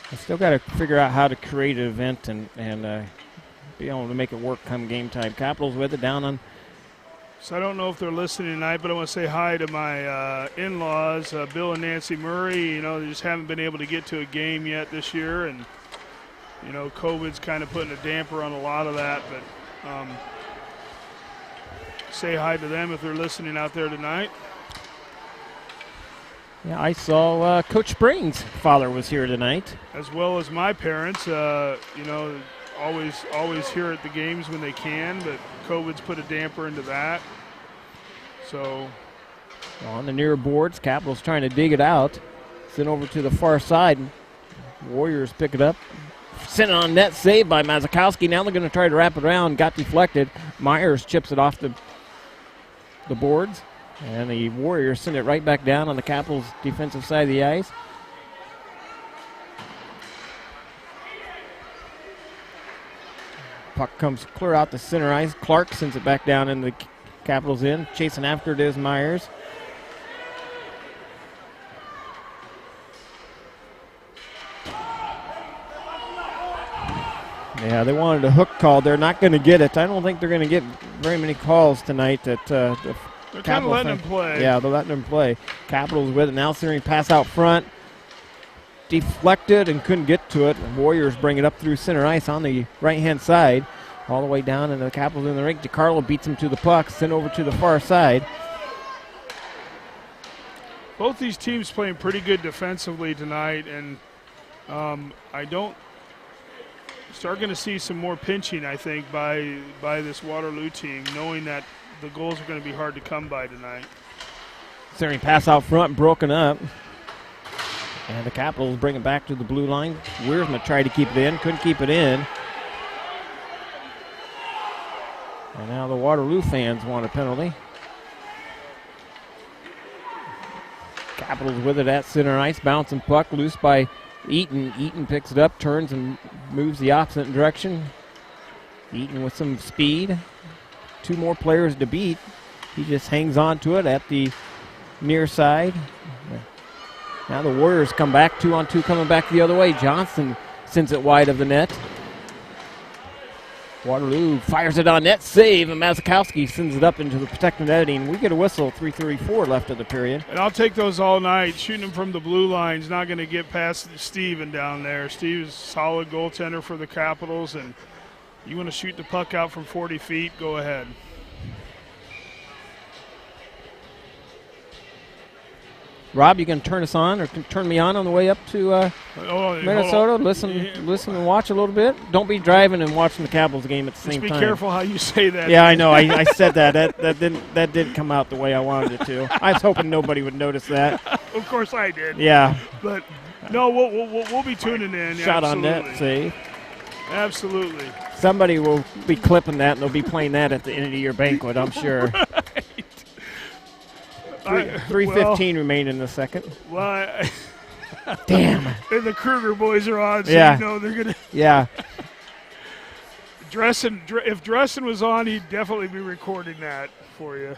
I still got to figure out how to create an event and be able to make it work come game time. Capitals with it down on. So I don't know if they're listening tonight, but I want to say hi to my in-laws, Bill and Nancy Murray. You know, they just haven't been able to get to a game yet this year, and you know, COVID's kind of putting a damper on a lot of that. But say hi to them if they're listening out there tonight. Yeah, I saw Coach Springs' father was here tonight. As well as my parents, you know, always here at the games when they can, but COVID's put a damper into that. So on the near boards, Capitals trying to dig it out. Sent over to the far side. Warriors pick it up. Sent on net, saved by Mazakowski. Now they're going to try to wrap it around. Got deflected. Myers chips it off the boards. And the Warriors send it right back down on the Capitals' defensive side of the ice. Puck comes clear out the center ice. Clark sends it back down in the Capitals' end. Chasing after it is Myers. Yeah, they wanted a hook call. They're not going to get it. I don't think they're going to get very many calls tonight. They're kind of letting them play. Yeah, they're letting them play. Capitals with it now. Centering pass out front. deflected and couldn't get to it. The Warriors bring it up through center ice on the right-hand side, all the way down, and the Capitals in the rink. DiCarlo beats him to the puck, sent over to the far side. Both these teams playing pretty good defensively tonight, and I don't start going to see some more pinching, I think, by this Waterloo team, knowing that the goals are going to be hard to come by tonight. Centering pass out front, broken up. And the Capitals bring it back to the blue line. Wiersma tried to keep it in, couldn't keep it in. And now the Waterloo fans want a penalty. Capitals with it at center ice, bouncing puck, loose by Eaton. Eaton picks it up, turns and moves the opposite direction. Eaton with some speed. 2 more players to beat. He just hangs on to it at the near side. Now the Warriors come back, 2-on-2 coming back the other way. Johnson sends it wide of the net. Waterloo fires it on net, save, and Mazakowski sends it up into the protected netting. We get a whistle, 3:34 left of the period. And I'll take those all night. Shooting them from the blue line is not going to get past Steven down there. Steve's a solid goaltender for the Capitals, and you want to shoot the puck out from 40 feet, go ahead. Rob, you can turn us on or turn me on the way up to Minnesota? Listen and watch a little bit. Don't be driving and watching the Capitals game at the same time. Just be careful how you say that. Yeah, I know. I said that. That didn't come out the way I wanted it to. I was hoping nobody would notice that. Of course I did. Yeah. But no, we'll be tuning in. Shot Absolutely. on net, save. Absolutely. Somebody will be clipping that, and they'll be playing that at the end of your banquet, I'm sure. Right. 3:15 remain in the second. Well, damn. And the Kruger boys are on, so yeah. you know they're going to. Yeah. If Dressen was on, he'd definitely be recording that for you.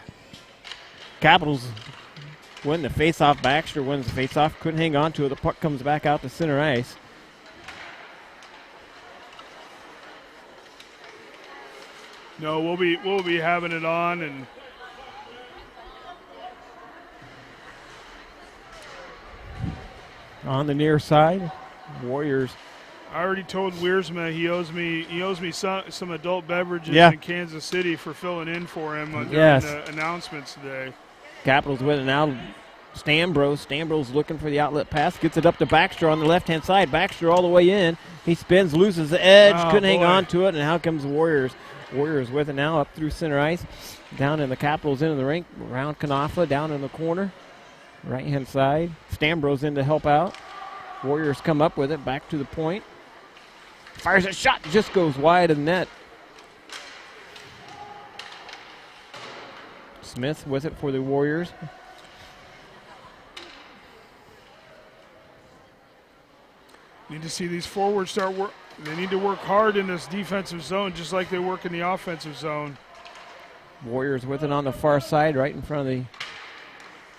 Capitals win the faceoff. Baxter wins the faceoff. Couldn't hang on to it. The puck comes back out to center ice. No, we'll be having it on, and on the near side, Warriors. I already told Wiersma he owes me some adult beverages in Kansas City for filling in for him during the announcements today. Capitals with it now. Stambros looking for the outlet pass, gets it up to Baxter on the left-hand side. Baxter all the way in. He spins, loses the edge, couldn't hang on to it, and out comes the Warriors. Warriors with it now up through center ice. Down in the Capitals into the rink, around Kanafa, down in the corner. Right-hand side. Stambros in to help out. Warriors come up with it, back to the point. Fires a shot, just goes wide of the net. Smith with it for the Warriors. Need to see these forwards start work. They need to work hard in this defensive zone, just like they work in the offensive zone. Warriors with it on the far side, right in front of the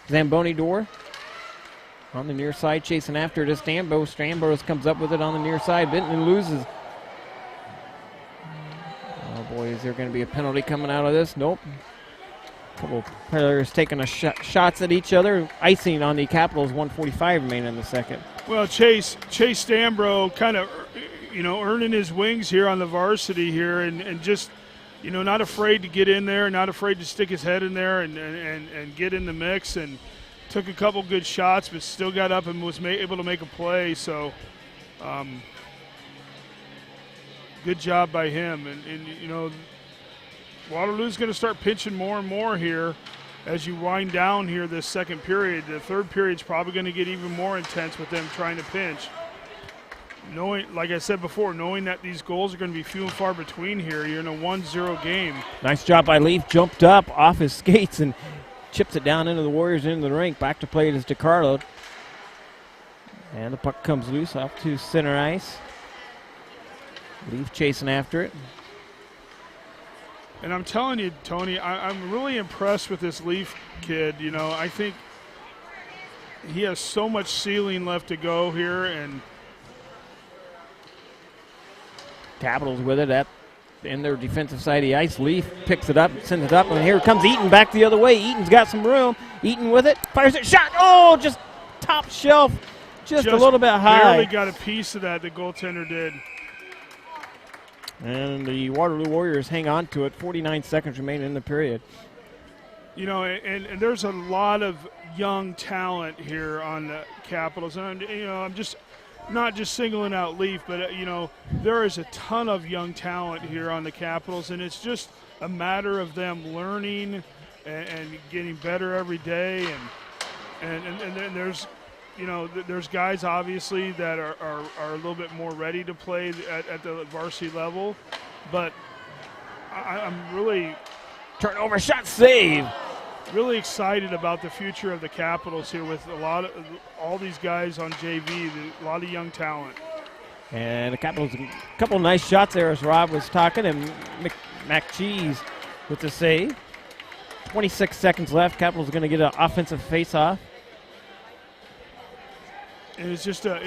Zamboni door. On the near side, chasing after it is Stambros. Stambros comes up with it on the near side. Benton loses. Oh boy, is there going to be a penalty coming out of this? Nope. A couple players taking shots at each other. Icing on the Capitals, 1:45 remain in the second. Well, Chase Stambro kind of, earning his wings here on the varsity here, and just, not afraid to get in there, not afraid to stick his head in there and get in the mix, and took a couple good shots, but still got up and was able to make a play. So, good job by him. And Waterloo's going to start pinching more and more here as you wind down here this second period. The third period's probably going to get even more intense with them trying to pinch. Knowing, like I said before, knowing that these goals are going to be few and far between here. You're in a 1-0 game. Nice job by Leaf. Jumped up off his skates and chips it down into the Warriors into the rink. Back to play it is DiCarlo. And the puck comes loose off to center ice. Leaf chasing after it. And I'm telling you, Tony, I'm really impressed with this Leaf kid. I think he has so much ceiling left to go here. And Capitals with it in their defensive side of the ice. Leaf picks it up, sends it up, and here comes Eaton back the other way. Eaton's got some room. Eaton with it, fires it, shot. Oh, just top shelf. just a little bit high. Barely got a piece of that, the goaltender did. And the Waterloo Warriors hang on to it. 49 seconds remain in the period. You know, and there's a lot of young talent here on the Capitals. And, I'm just not just singling out Leaf, but, there is a ton of young talent here on the Capitals. And it's just a matter of them learning and getting better every day. And then there's, there's guys obviously that are a little bit more ready to play at the varsity level, but I'm really turnover shot save. Really excited about the future of the Capitals here with all these guys on JV, a lot of young talent. And the Capitals, a couple of nice shots there as Rob was talking, and McCheese with the save. 26 seconds left. Capitals are going to get an offensive face-off. And it's just the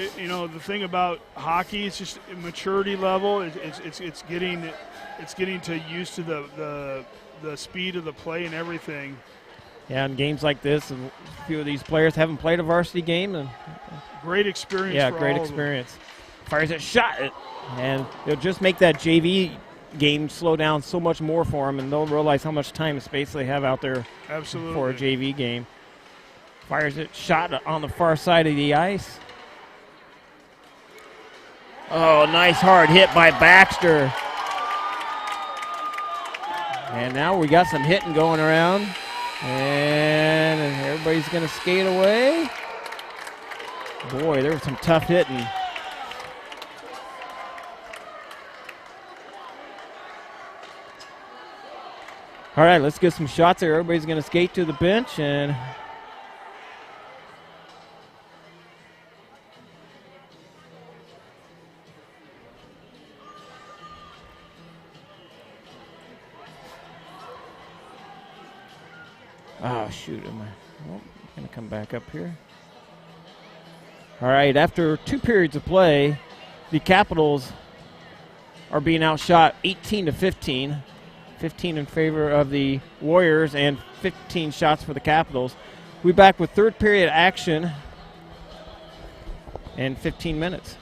thing about hockey. It's just maturity level. It's getting to used to the speed of the play and everything. Yeah, in games like this, a few of these players haven't played a varsity game. And great experience. Yeah, for great all experience. Fires a shot, and it'll just make that JV game slow down so much more for them, and they'll realize how much time and space they have out there. Absolutely. For a JV game. Fires it, shot on the far side of the ice. Oh, nice hard hit by Baxter. And now we got some hitting going around. And everybody's going to skate away. Boy, there was some tough hitting. All right, let's get some shots there. Everybody's going to skate to the bench and oh, shoot. I'm going to come back up here. All right, after 2 periods of play, the Capitals are being outshot 18-15. 15 in favor of the Warriors and 15 shots for the Capitals. We're back with third period action in 15 minutes.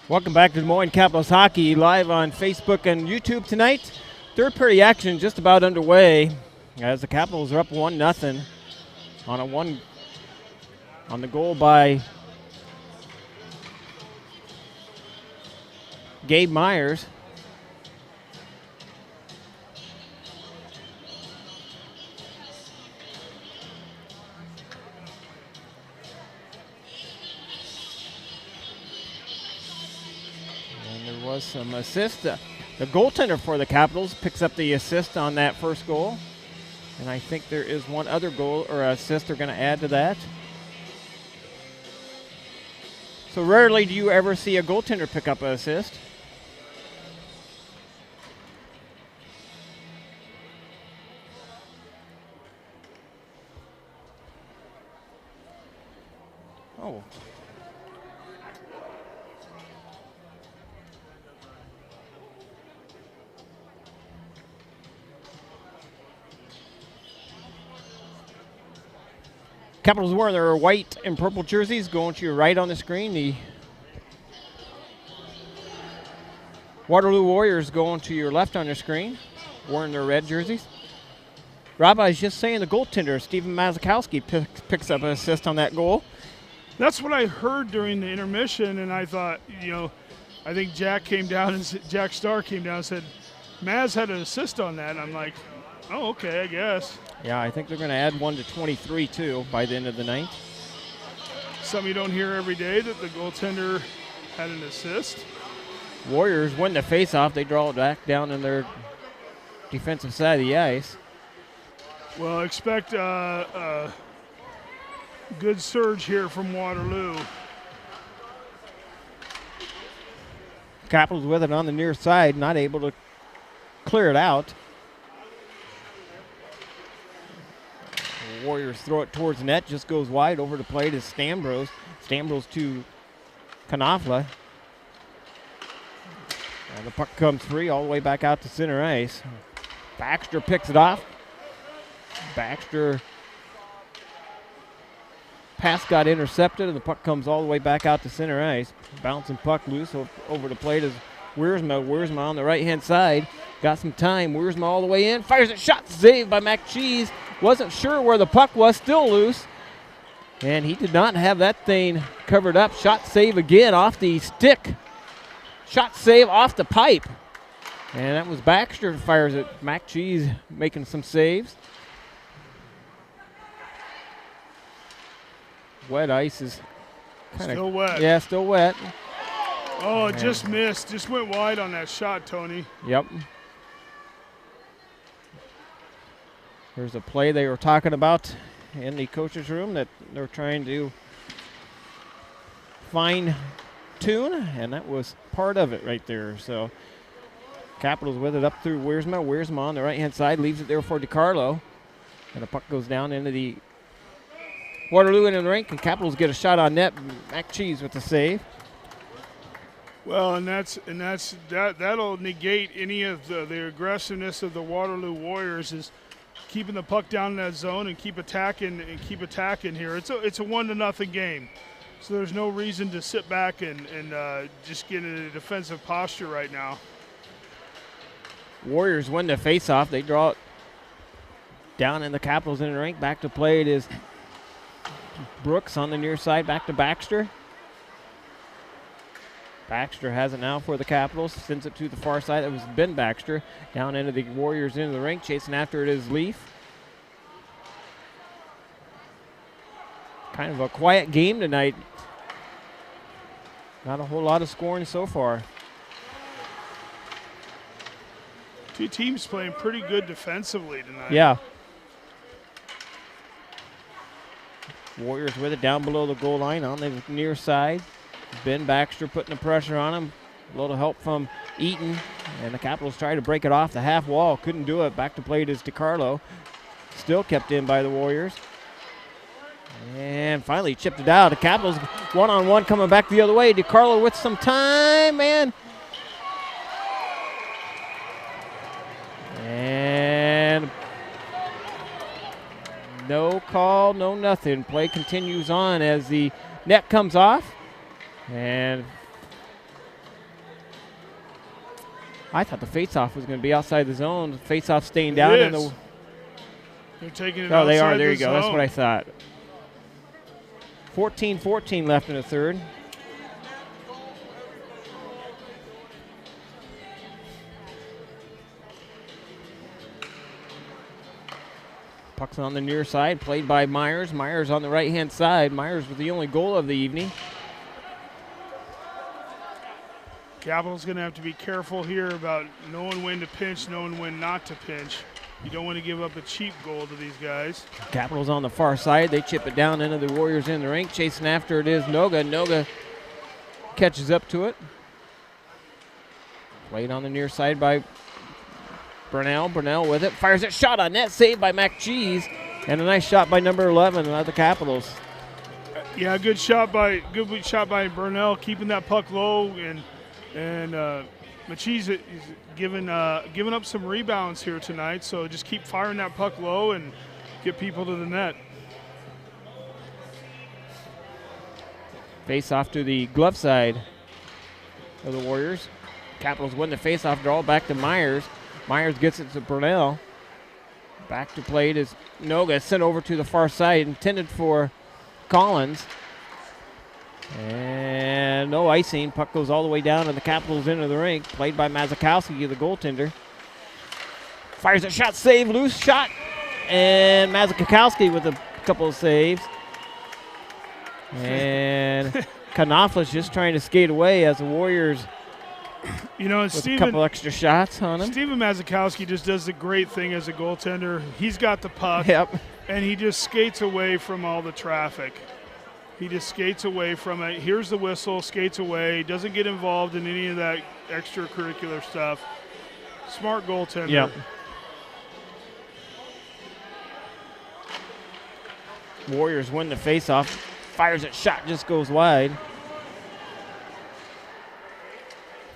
Welcome back to Des Moines Capitals Hockey, live on Facebook and YouTube tonight. Third period action just about underway as the Capitals are up 1-0 on the goal by Gabe Myers. Was some assist. The goaltender for the Capitals picks up the assist on that first goal. And I think there is one other goal or assist they're going to add to that. So rarely do you ever see a goaltender pick up an assist. Oh. Capitals wearing their white and purple jerseys. Going to your right on the screen. The Waterloo Warriors going to your left on your screen, wearing their red jerseys. Rob, I was just saying the goaltender, Steven Mazikowski, picks up an assist on that goal. That's what I heard during the intermission, and I thought, I think Jack Starr came down and said, Maz had an assist on that. And I'm like, oh, okay, I guess. Yeah, I think they're going to add one to 23, too, by the end of the night. Something you don't hear every day, that the goaltender had an assist. Warriors win the faceoff. They draw it back down in their defensive side of the ice. Well, expect a good surge here from Waterloo. Capitals with it on the near side, not able to clear it out. Warriors throw it towards the net, just goes wide. Over the plate is Stambros. Stambros to Knopfler. And the puck comes free all the way back out to center ice. Baxter picks it off. Baxter pass got intercepted, and the puck comes all the way back out to center ice. Bouncing puck loose over the plate is Wiersma. Wiersma on the right-hand side. Got some time. Wiersma all the way in. Fires it. Shot saved by McCheese. Wasn't sure where the puck was. Still loose. And he did not have that thing covered up. Shot save again off the stick. Shot save off the pipe. And that was Baxter who fires it. McCheese making some saves. Wet ice is kind of still wet. Yeah, still wet. Oh, it just missed. Just went wide on that shot, Tony. Yep. There's a play they were talking about in the coach's room that they're trying to fine tune, and that was part of it right there. So Capitals with it up through Wiersma. Wiersma on the right-hand side leaves it there for DiCarlo, and the puck goes down into the Waterloo in the rink, and Capitals get a shot on net. McCheese with the save. Well, and that'll negate any of the aggressiveness of the Waterloo Warriors, is keeping the puck down in that zone and keep attacking here. It's a 1-0 game, so there's no reason to sit back and just get in a defensive posture right now. Warriors win the faceoff. They draw it down in the Capitals in the rink. Back to play it is Brooks on the near side, back to Baxter. Baxter has it now for the Capitals, sends it to the far side. It was Ben Baxter down into the Warriors into the rink. Chasing after it is Leaf. Kind of a quiet game tonight. Not a whole lot of scoring so far. Two teams playing pretty good defensively tonight. Yeah. Warriors with it down below the goal line on the near side. Ben Baxter putting the pressure on him. A little help from Eaton. And the Capitals try to break it off the half wall. Couldn't do it. Back to play it is DiCarlo. Still kept in by the Warriors. And finally chipped it out. The Capitals one-on-one coming back the other way. DiCarlo with some time. And no call, no nothing. Play continues on as the net comes off. And I thought the face-off was going to be outside the zone. The face-off staying down in the. They're taking it. Oh, they are. There the you go. zone. That's what I thought. 14-14 left in the third. Puck's on the near side, played by Myers. Myers on the right-hand side. Myers with the only goal of the evening. Capital's going to have to be careful here about knowing when to pinch, knowing when not to pinch. You don't want to give up a cheap goal to these guys. Capital's on the far side. They chip it down into the Warriors in the rink. Chasing after it is Noga. Noga catches up to it. Played on the near side by Burnell. Burnell with it. Fires it. Shot on net. Saved by Mac Cheese. And a nice shot by number 11 of the Capitals. Yeah, good shot by Burnell, keeping that puck low, and Machis is giving up some rebounds here tonight. So just keep firing that puck low and get people to the net. Face off to the glove side of the Warriors. Capitals win the face-off draw. Back to Myers. Myers gets it to Burnell. Back to plate is Noga, sent over to the far side, intended for Collins. And no icing. Puck goes all the way down to the Capitals into the rink. Played by Mazakowski, the goaltender. Fires a shot, save, loose shot. And Mazakowski with a couple of saves. And Kanoflis just trying to skate away as the Warriors with a couple extra shots on him. Steven Mazakowski just does a great thing as a goaltender. He's got the puck, and he just skates away from all the traffic. He just skates away from it. Here's the whistle, skates away, doesn't get involved in any of that extracurricular stuff. Smart goaltender. Yep. Warriors win the faceoff. Fires it, shot just goes wide.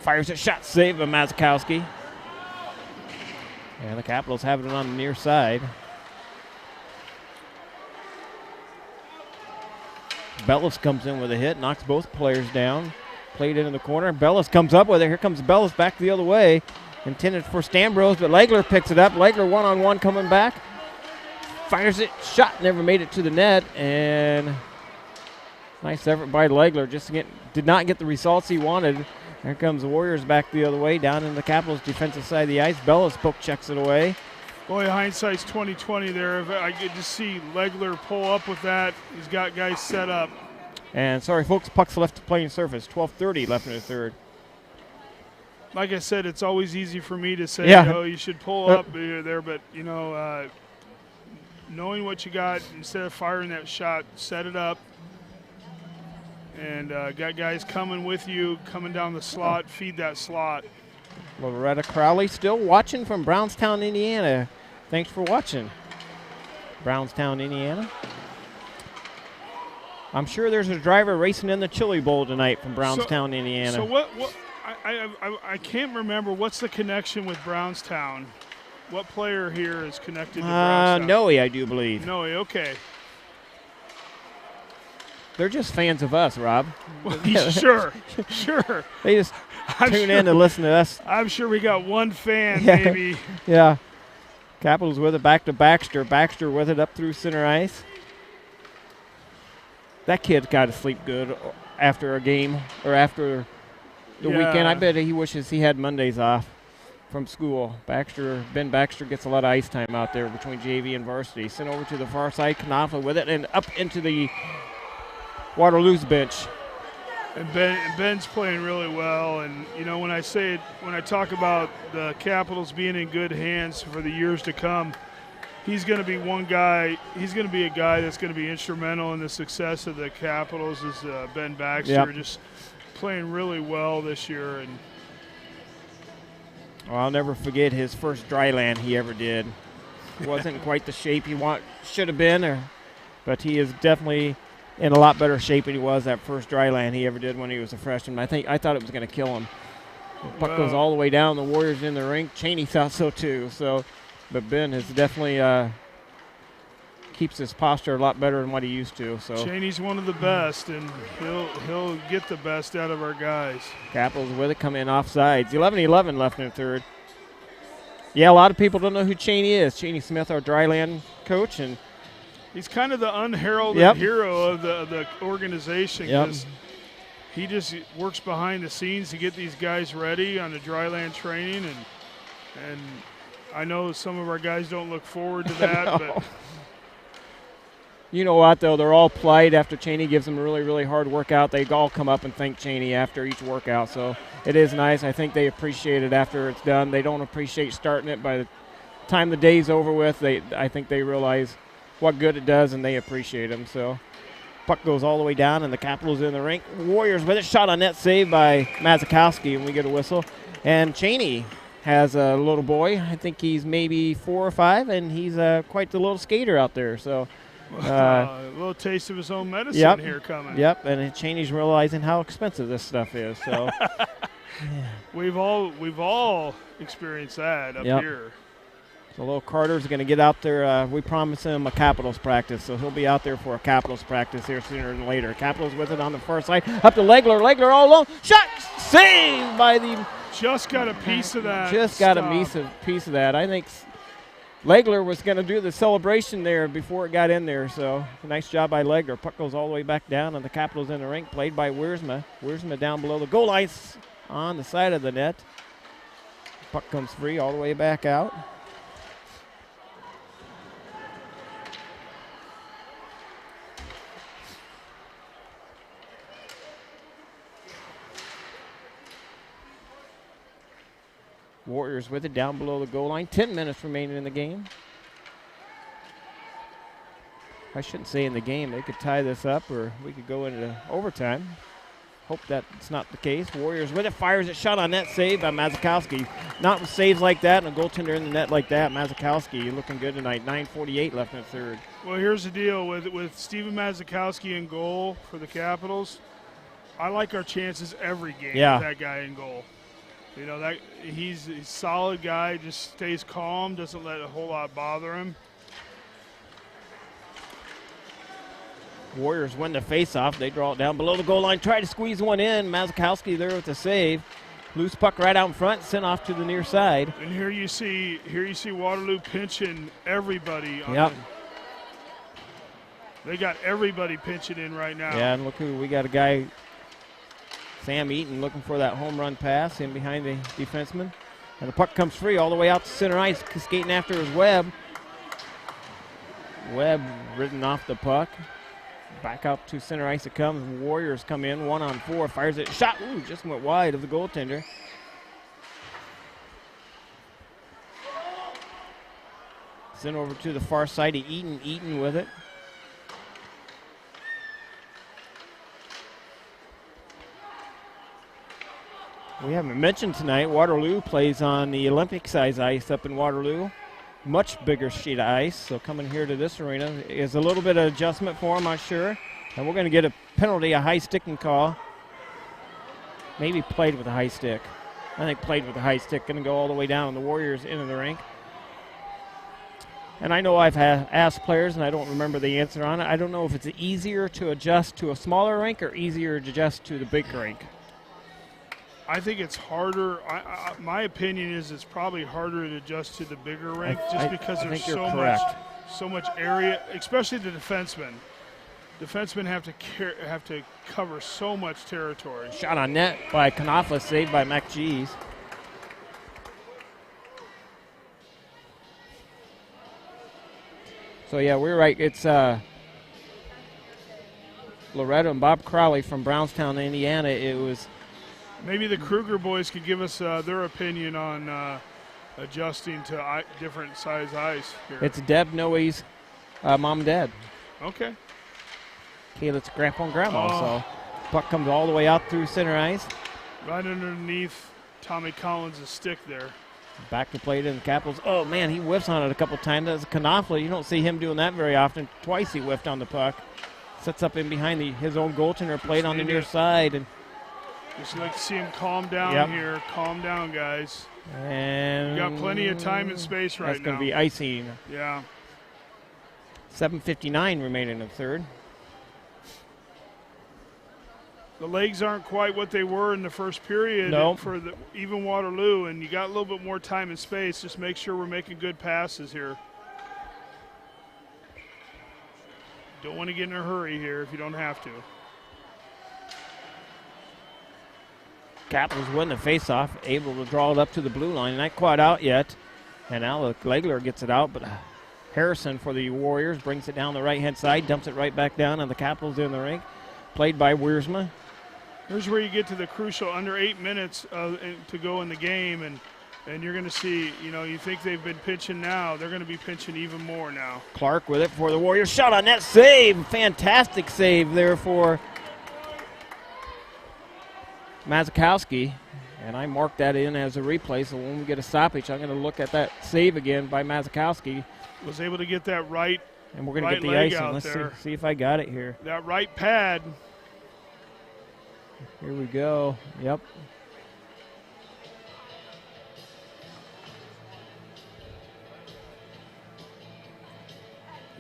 Fires it, shot, save by Mazakowski. And the Capitals have it on the near side. Bellis comes in with a hit, knocks both players down. Played into the corner. Bellis comes up with it. Here comes Bellis back the other way. Intended for Stambros, but Legler picks it up. Legler one-on-one coming back. Fires it, shot, never made it to the net. And nice effort by Legler. Did not get the results he wanted. Here comes the Warriors back the other way, down in the Capitals' defensive side of the ice. Bellis poke checks it away. Boy, hindsight's 20/20 there. I get to see Legler pull up with that. He's got guys set up. And sorry, folks, puck's left to playing surface. 12:30 left in the third. Like I said, it's always easy for me to say, you should pull up there, but, knowing what you got, instead of firing that shot, set it up. And got guys coming with you, coming down the slot, feed that slot. Loretta Crowley still watching from Brownstown, Indiana. Thanks for watching, Brownstown, Indiana. I'm sure there's a driver racing in the Chili Bowl tonight from Brownstown, Indiana. So what I can't remember. What's the connection with Brownstown? What player here is connected to Brownstown? Noe, I do believe. Noe, okay. They're just fans of us, Rob. Sure. They just tune in to listen to us. I'm sure we got one fan, maybe. Yeah. Capitals with it back to Baxter. Baxter with it up through center ice. That kid's got to sleep good after a game or after the weekend. I bet he wishes he had Mondays off from school. Ben Baxter gets a lot of ice time out there between JV and varsity. Sent over to the far side. Knopfler with it and up into the Waterloo's bench. And Ben's playing really well. And, when I talk about the Capitals being in good hands for the years to come, he's going to be one guy. He's going to be a guy that's going to be instrumental in the success of the Capitals is Ben Baxter, just playing really well this year. And I'll never forget his first dry land he ever did. Wasn't quite the shape he should have been, but he is definitely in a lot better shape than he was that first dry land he ever did when he was a freshman. I thought it was going to kill him. The puck goes all the way down. The Warriors in the rink. Cheney thought so too. But Ben has definitely keeps his posture a lot better than what he used to. So Cheney's one of the best, and he'll get the best out of our guys. Capitals with it, come in offsides. 11-11 left in the third. Yeah, a lot of people don't know who Cheney is. Cheney Smith, our dryland coach, and he's kind of the unheralded hero of the organization. Yep. He just works behind the scenes to get these guys ready on the dryland training, and I know some of our guys don't look forward to that, no. but you know what, though? They're all polite after Cheney gives them a really, really hard workout. They all come up and thank Cheney after each workout, so it is nice. I think they appreciate it after it's done. They don't appreciate starting it. By the time the day's over with, I think they realize what good it does, and they appreciate them. So puck goes all the way down, and the Capitals in the rink. Warriors with it. Shot on net, saved by Mazikowski, and we get a whistle. And Cheney has a little boy. I think he's maybe 4 or 5, and he's quite the little skater out there. So a little taste of his own medicine here coming. Yep, and Cheney's realizing how expensive this stuff is. So yeah. We've all experienced that up here. So little Carter's going to get out there. We promised him a Capitals practice, so he'll be out there for a Capitals practice here sooner than later. Capitals with it on the far side. Up to Legler. Legler all alone. Shot saved by the. Just got a piece of that. Just got a piece of that. I think Legler was going to do the celebration there before it got in there. So nice job by Legler. Puck goes all the way back down, and the Capitals in the rink. Played by Wiersma. Wiersma down below the goal line on the side of the net. Puck comes free all the way back out. Warriors with it down below the goal line. 10 minutes remaining in the game. I shouldn't say in the game. They could tie this up, or we could go into overtime. Hope that's not the case. Warriors with it. Fires it. Shot on net. Saved by Mazikowski. Not with saves like that and a goaltender in the net like that. Mazikowski looking good tonight. 9:48 left in the third. Well, here's the deal with Steven Mazikowski in goal for the Capitals. I like our chances every game with that guy in goal. You know, that he's a solid guy, just stays calm, doesn't let a whole lot bother him. Warriors win the face-off. They draw it down below the goal line. Try to squeeze one in. Mazikowski there with the save. Loose puck right out in front, sent off to the near side. And here you see Waterloo pinching everybody. They got everybody pinching in right now. Yeah, and look who we got, a guy, Sam Eaton, looking for that home run pass in behind the defenseman. And the puck comes free all the way out to center ice. Skating after is Webb. Webb ridden off the puck. Back up to center ice it comes. Warriors come in 1-on-4. Fires it. Shot. Ooh, just went wide of the goaltender. Sent over to the far side to Eaton. Eaton with it. We haven't mentioned tonight, Waterloo plays on the Olympic-size ice up in Waterloo. Much bigger sheet of ice, so coming here to this arena is a little bit of adjustment for them, I'm sure. And we're going to get a penalty, a high sticking call. Maybe played with a high stick. I think played with a high stick. Going to go all the way down, the Warriors into the rink. And I know I've asked players, and I don't remember the answer on it. I don't know if it's easier to adjust to a smaller rink or easier to adjust to the big rink. I think it's harder. My opinion is it's probably harder to adjust to the bigger rink just because there's so much area, especially the defensemen. Defensemen have to cover so much territory. Shot on net by Knopfler, saved by McGee's. So yeah, we're right. It's Loretta and Bob Crowley from Brownstown, Indiana. It was. Maybe the Kruger boys could give us their opinion on adjusting to different size ice here. It's Deb Noe's mom and dad. Okay. Kayla's grandpa and grandma. So puck comes all the way out through center ice. Right underneath Tommy Collins' stick there. Back to play it in the Capitals. Oh, man, he whiffs on it a couple times. That's a Knopfler. You don't see him doing that very often. Twice he whiffed on the puck. Sets up in behind his own goaltender, played on the near side. And just like to see him calm down here. Calm down, guys. And we got plenty of time and space right now. That's going to be icing. Yeah. 7:59 remaining in the third. The legs aren't quite what they were in the first period for even Waterloo, and you got a little bit more time and space. Just make sure we're making good passes here. Don't want to get in a hurry here if you don't have to. Capitals win the faceoff, able to draw it up to the blue line. Not quite out yet, and now Legler gets it out, but Harrison for the Warriors brings it down the right-hand side, dumps it right back down, and the Capitals in the rink. Played by Wiersma. Here's where you get to the crucial under 8 minutes to go in the game, and you're going to see, you think they've been pinching now. They're going to be pinching even more now. Clark with it for the Warriors. Shot on net, save. Fantastic save there for Mazakowski. And I marked that in as a replay, so when we get a stoppage, I'm going to look at that save again by Mazakowski. Was able to get that right. And we're going to get the icing. Let's see if I got it here. That right pad. Here we go. Yep.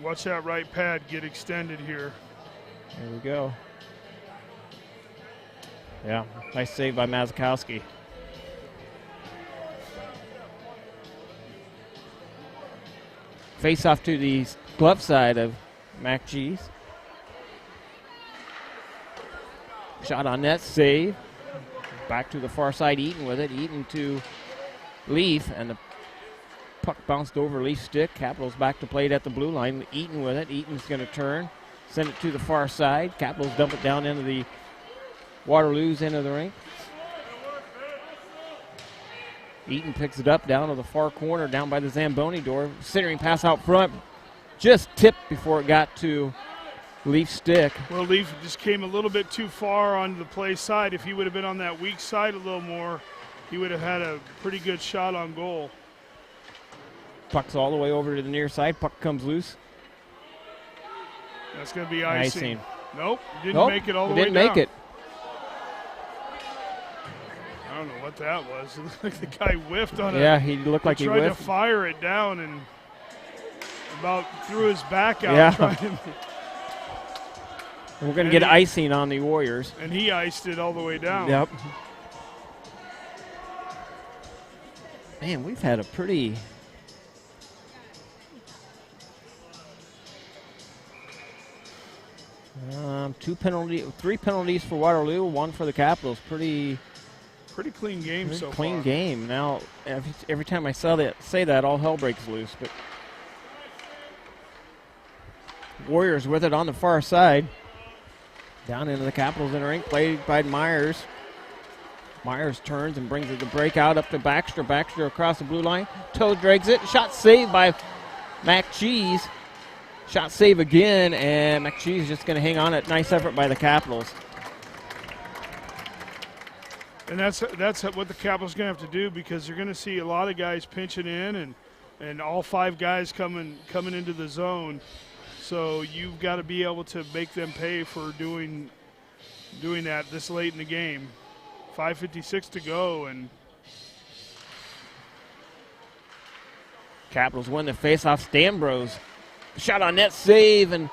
Watch that right pad get extended here. Here we go. Yeah, nice save by Mazakowski. Face off to the glove side of Mac G's. Shot on net, save. Back to the far side, Eaton with it. Eaton to Leaf, and the puck bounced over Leaf's stick. Capitals back to play it at the blue line. Eaton with it. Eaton's going to turn, send it to the far side. Capitals dump it down into the Waterloo's end of the rink. Eaton picks it up down to the far corner, down by the Zamboni door. Centering pass out front, just tipped before it got to Leaf's stick. Well, Leaf just came a little bit too far on the play side. If he would have been on that weak side a little more, he would have had a pretty good shot on goal. Puck's all the way over to the near side. Puck comes loose. That's going to be icing. Nope, didn't make it all the way down. Didn't make it. I don't know what that was. It looked like the guy whiffed on it. Yeah, he looked like he whiffed. Tried to fire it down and about threw his back out. Yeah. We're going to get icing on the Warriors. And he iced it all the way down. Yep. Man, we've had a pretty... three penalties for Waterloo, one for the Capitals. Pretty clean game so far. Clean game. Now, every time I say that, all hell breaks loose. But Warriors with it on the far side. Down into the Capitals in the rink, played by Myers. Myers turns and brings it to break out up to Baxter. Baxter across the blue line. Toe drags it. Shot saved by Mac Cheese. Shot save again, and Mac Cheese just going to hang on it. Nice effort by the Capitals. And that's what the Capitals going to have to do, because you're going to see a lot of guys pinching in and all five guys coming into the zone. So you've got to be able to make them pay for doing that this late in the game. 5:56 to go, and Capitals win the faceoff. Stambros shot on net, save, and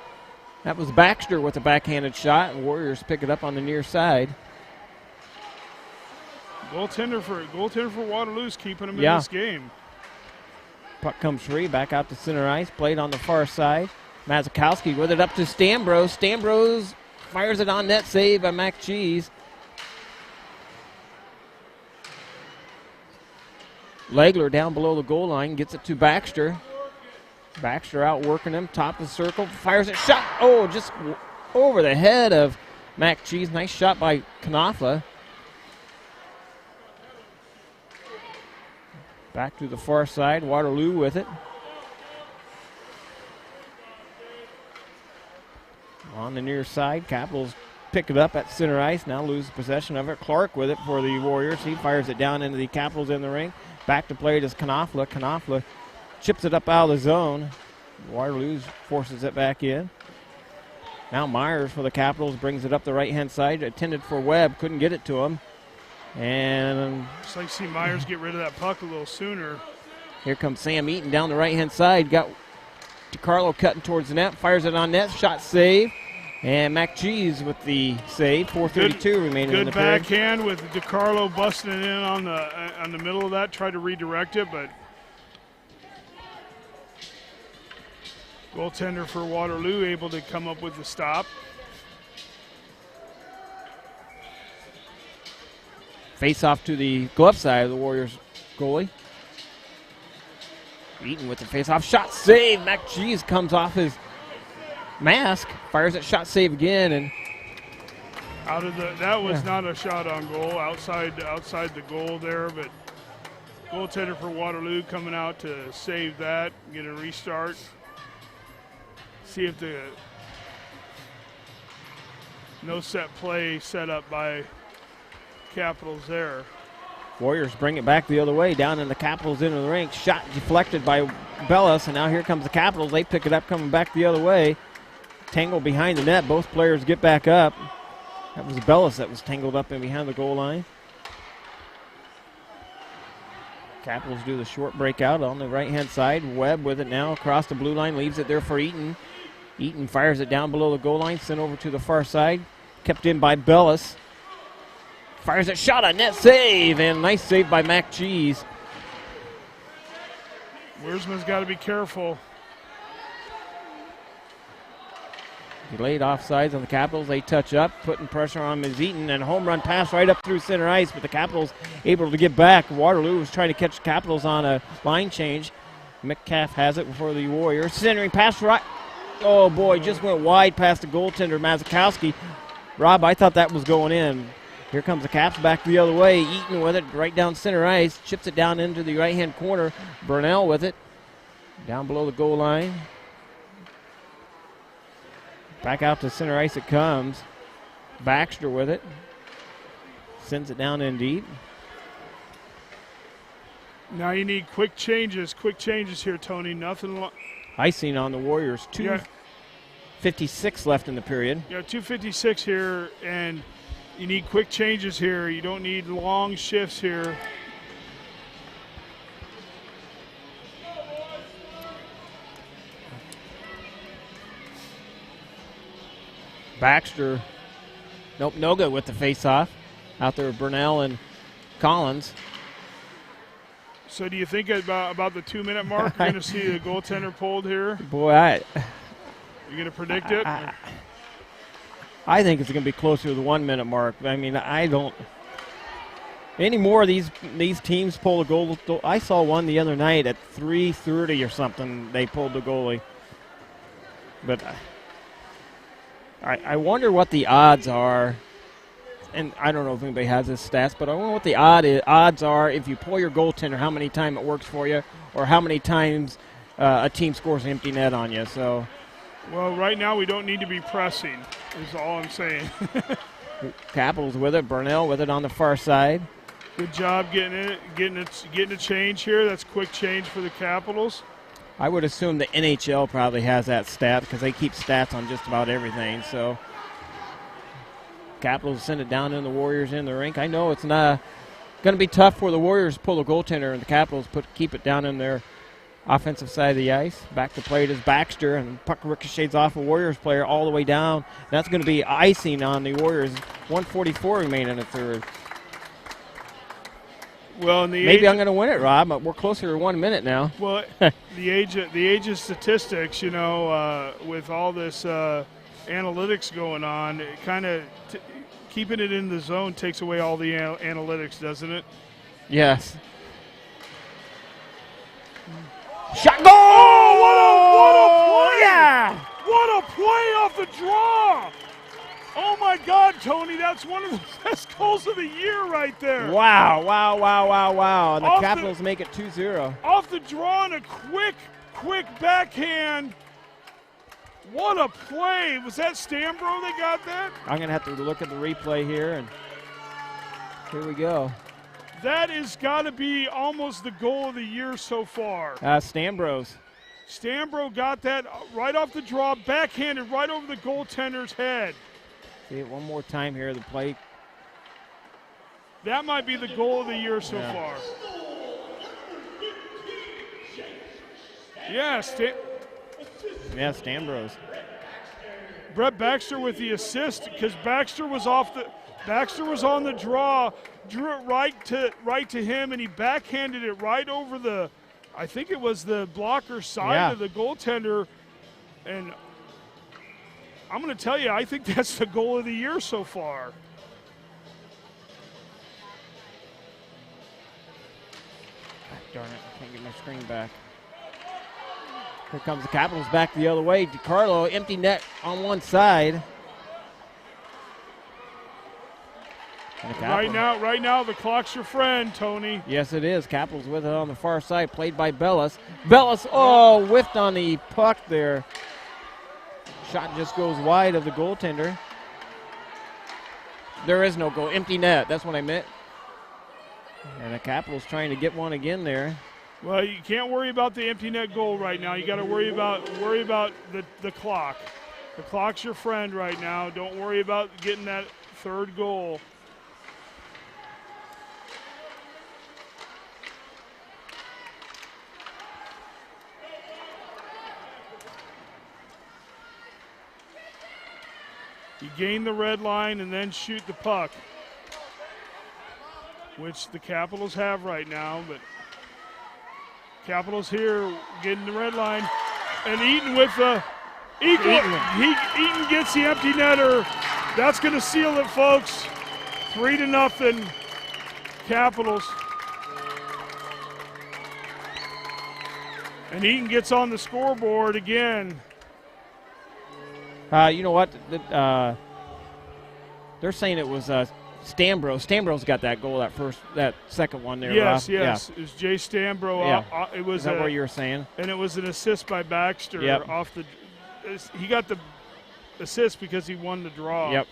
that was Baxter with a backhanded shot. And Warriors pick it up on the near side. Goaltender for Waterloo's keeping them in this game. Puck comes free, back out to center ice, played on the far side. Mazakowski with it up to Stambros. Stambros fires it on net, save by Mac Cheese. Legler down below the goal line, gets it to Baxter. Baxter out working him, top of the circle, fires it, shot. Oh, just over the head of Mac Cheese. Nice shot by Knopfler. Back to the far side, Waterloo with it. On the near side, Capitals pick it up at center ice, now lose possession of it. Clark with it for the Warriors. He fires it down into the Capitals in the ring. Back to play it is Knopfler. Knopfler chips it up out of the zone. Waterloo forces it back in. Now Myers for the Capitals brings it up the right-hand side. Intended for Webb, couldn't get it to him. And just like to see Myers get rid of that puck a little sooner. Here comes Sam Eaton down the right-hand side. Got DiCarlo cutting towards the net, fires it on net, shot save. And McGee's with the save, 4:32 remaining in the period. Good backhand with DiCarlo busting it in on the middle of that, tried to redirect it, but goaltender for Waterloo able to come up with the stop. Face off to the glove side of the Warriors goalie. Eaton with the face off, shot save. McGee's comes off his mask, fires it, shot save again, and that was not a shot on goal, outside the goal there, but goaltender for Waterloo coming out to save that, get a restart. See if the no set play set up by Capitals there. Warriors bring it back the other way, down in the Capitals into the rink. Shot deflected by Bellis, and now here comes the Capitals. They pick it up coming back the other way. Tangled behind the net. Both players get back up. That was Bellis that was tangled up in behind the goal line. Capitals do the short breakout on the right-hand side. Webb with it now across the blue line, leaves it there for Eaton. Eaton fires it down below the goal line, sent over to the far side. Kept in by Bellis. Fires it, shot on net, save, and nice save by McGee's. Wiersman's got to be careful. He laid offsides on the Capitals. They touch up, putting pressure on Ms. Eaton, and a home run pass right up through center ice, but the Capitals able to get back. Waterloo was trying to catch the Capitals on a line change. Metcalf has it before the Warriors. Centering pass right. Oh, boy, just went wide past the goaltender, Mazikowski. Rob, I thought that was going in. Here comes the Caps back the other way. Eaton with it right down center ice. Chips it down into the right-hand corner. Burnell with it. Down below the goal line. Back out to center ice it comes. Baxter with it. Sends it down in deep. Now you need quick changes here, Tony. Nothing. Icing on the Warriors. 2:56 left in the period. Yeah, 2:56 here, and you need quick changes here. You don't need long shifts here. Baxter, nope, no good with the face-off. Out there with Burnell and Collins. So do you think about the 2-minute mark, you're going to see the goaltender pulled here? Boy, You're going to predict it? I think it's going to be closer to the 1 minute mark. I mean, I don't. Any more of these teams pull a goal. I saw one the other night at 3:30 or something. They pulled the goalie. But I wonder what the odds are. And I don't know if anybody has this stats, but I wonder what the odds are if you pull your goaltender, how many times it works for you, or how many times a team scores an empty net on you. So. Well, right now we don't need to be pressing, is all I'm saying. Capitals with it, Burnell with it on the far side. Good job getting a change here. That's quick change for the Capitals. I would assume the NHL probably has that stat because they keep stats on just about everything. So Capitals send it down in the Warriors in the rink. I know it's not going to be tough for the Warriors to pull the goaltender and the Capitals keep it down in their offensive side of the ice. Back to plate is Baxter, and puck ricochets off a Warriors player all the way down. That's going to be icing on the Warriors. 1:44 remaining in the third. Well, maybe I'm going to win it, Rob. But we're closer to 1 minute now. Well, the age of statistics, with all this analytics going on, it kind of keeping it in the zone takes away all the analytics, doesn't it? Yes. Shot goal! Oh, what a play! Yeah! What a play off the draw! Oh my God, Tony, that's one of the best goals of the year right there. Wow. And the Capitals make it 2-0. Off the draw and a quick backhand. What a play. Was that Stambro that got that? I'm going to have to look at the replay here, and here we go. That has got to be almost the goal of the year so far. Stambro got that right off the draw, backhanded right over the goaltender's head. See it one more time here, the play. That might be the goal of the year so far. Yeah, Stambros. Brett Baxter with the assist because Baxter was on the draw, drew it right to him, and he backhanded it right over the, I think it was the blocker side of the goaltender. And I'm going to tell you, I think that's the goal of the year so far. Darn it, I can't get my screen back. Here comes the Capitals back the other way. DiCarlo, empty net on one side. Right now, the clock's your friend, Tony. Yes, it is. Capitals with it on the far side, played by Bellis. Bellis, whiffed on the puck there. Shot just goes wide of the goaltender. There is no goal. Empty net. That's what I meant. And the Capitals trying to get one again there. Well, you can't worry about the empty net goal right now. You got to worry about the clock. The clock's your friend right now. Don't worry about getting that third goal. You gain the red line and then shoot the puck, which the Capitals have right now, but Capitals here getting the red line, and Eaton with the Eaton gets the empty netter. That's going to seal it, folks. 3-0 Capitals. And Eaton gets on the scoreboard again. You know what? They're saying it was Stambro. Stambro's got that goal, that second one there. Yes. Yeah. It was Jay Stambro. Yeah. It was Is that what you were saying? And it was an assist by Baxter. Yep. He got the assist because he won the draw. Yep.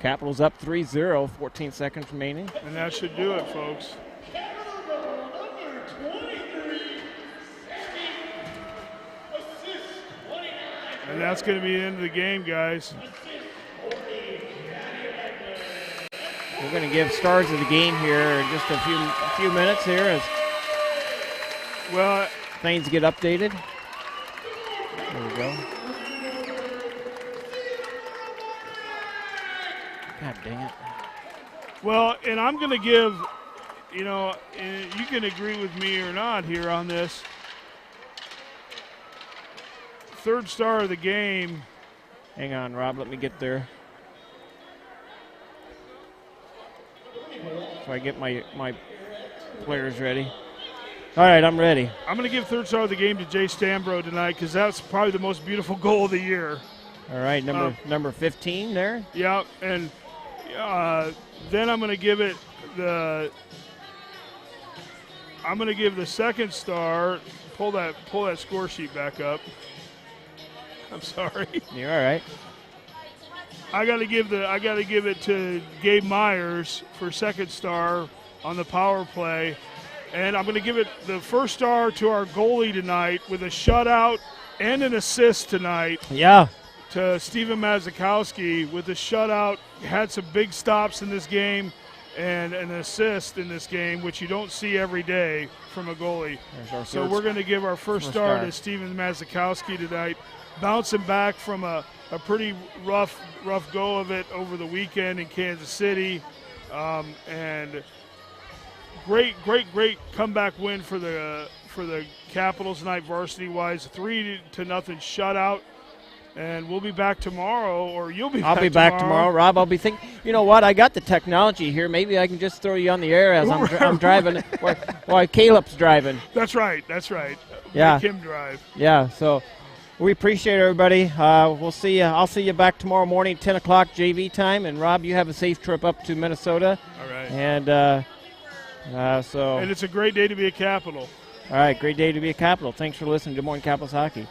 Capitals up 3-0, 14 seconds remaining. And that should do it, folks. And that's going to be the end of the game, guys. We're going to give stars of the game here in just a few minutes here as things get updated. There we go. God dang it. Well, and I'm going to give, you can agree with me or not here on this. Third star of the game. Hang on, Rob. Let me get there. So I get my players ready. All right, I'm ready. I'm going to give third star of the game to Jay Stambro tonight because that's probably the most beautiful goal of the year. All right, number 15 there. Yeah, and then I'm going to give it I'm going to give the second star. Pull that score sheet back up. I'm sorry. You're all right. I got to give it to Gabe Myers for second star on the power play, and I'm going to give it the first star to our goalie tonight with a shutout and an assist tonight. Yeah. To Steven Mazikowski with a shutout, had some big stops in this game, and an assist in this game, which you don't see every day from a goalie. So we're going to give our first star to Steven Mazikowski tonight, bouncing back from a pretty rough go of it over the weekend in Kansas City, and great comeback win for the Capitals tonight, varsity-wise, 3-0 shutout. And we'll be back tomorrow, or you'll be back tomorrow. I'll be back tomorrow, Rob. I'll be thinking, you know what, I got the technology here. Maybe I can just throw you on the air as I'm driving, while Caleb's driving. That's right. Yeah. Make him drive. Yeah, so we appreciate everybody. We'll see you. I'll see you back tomorrow morning, 10 o'clock JV time. And, Rob, you have a safe trip up to Minnesota. All right. And And it's a great day to be a Capital. All right, great day to be a Capital. Thanks for listening to Des Moines Capitals Hockey.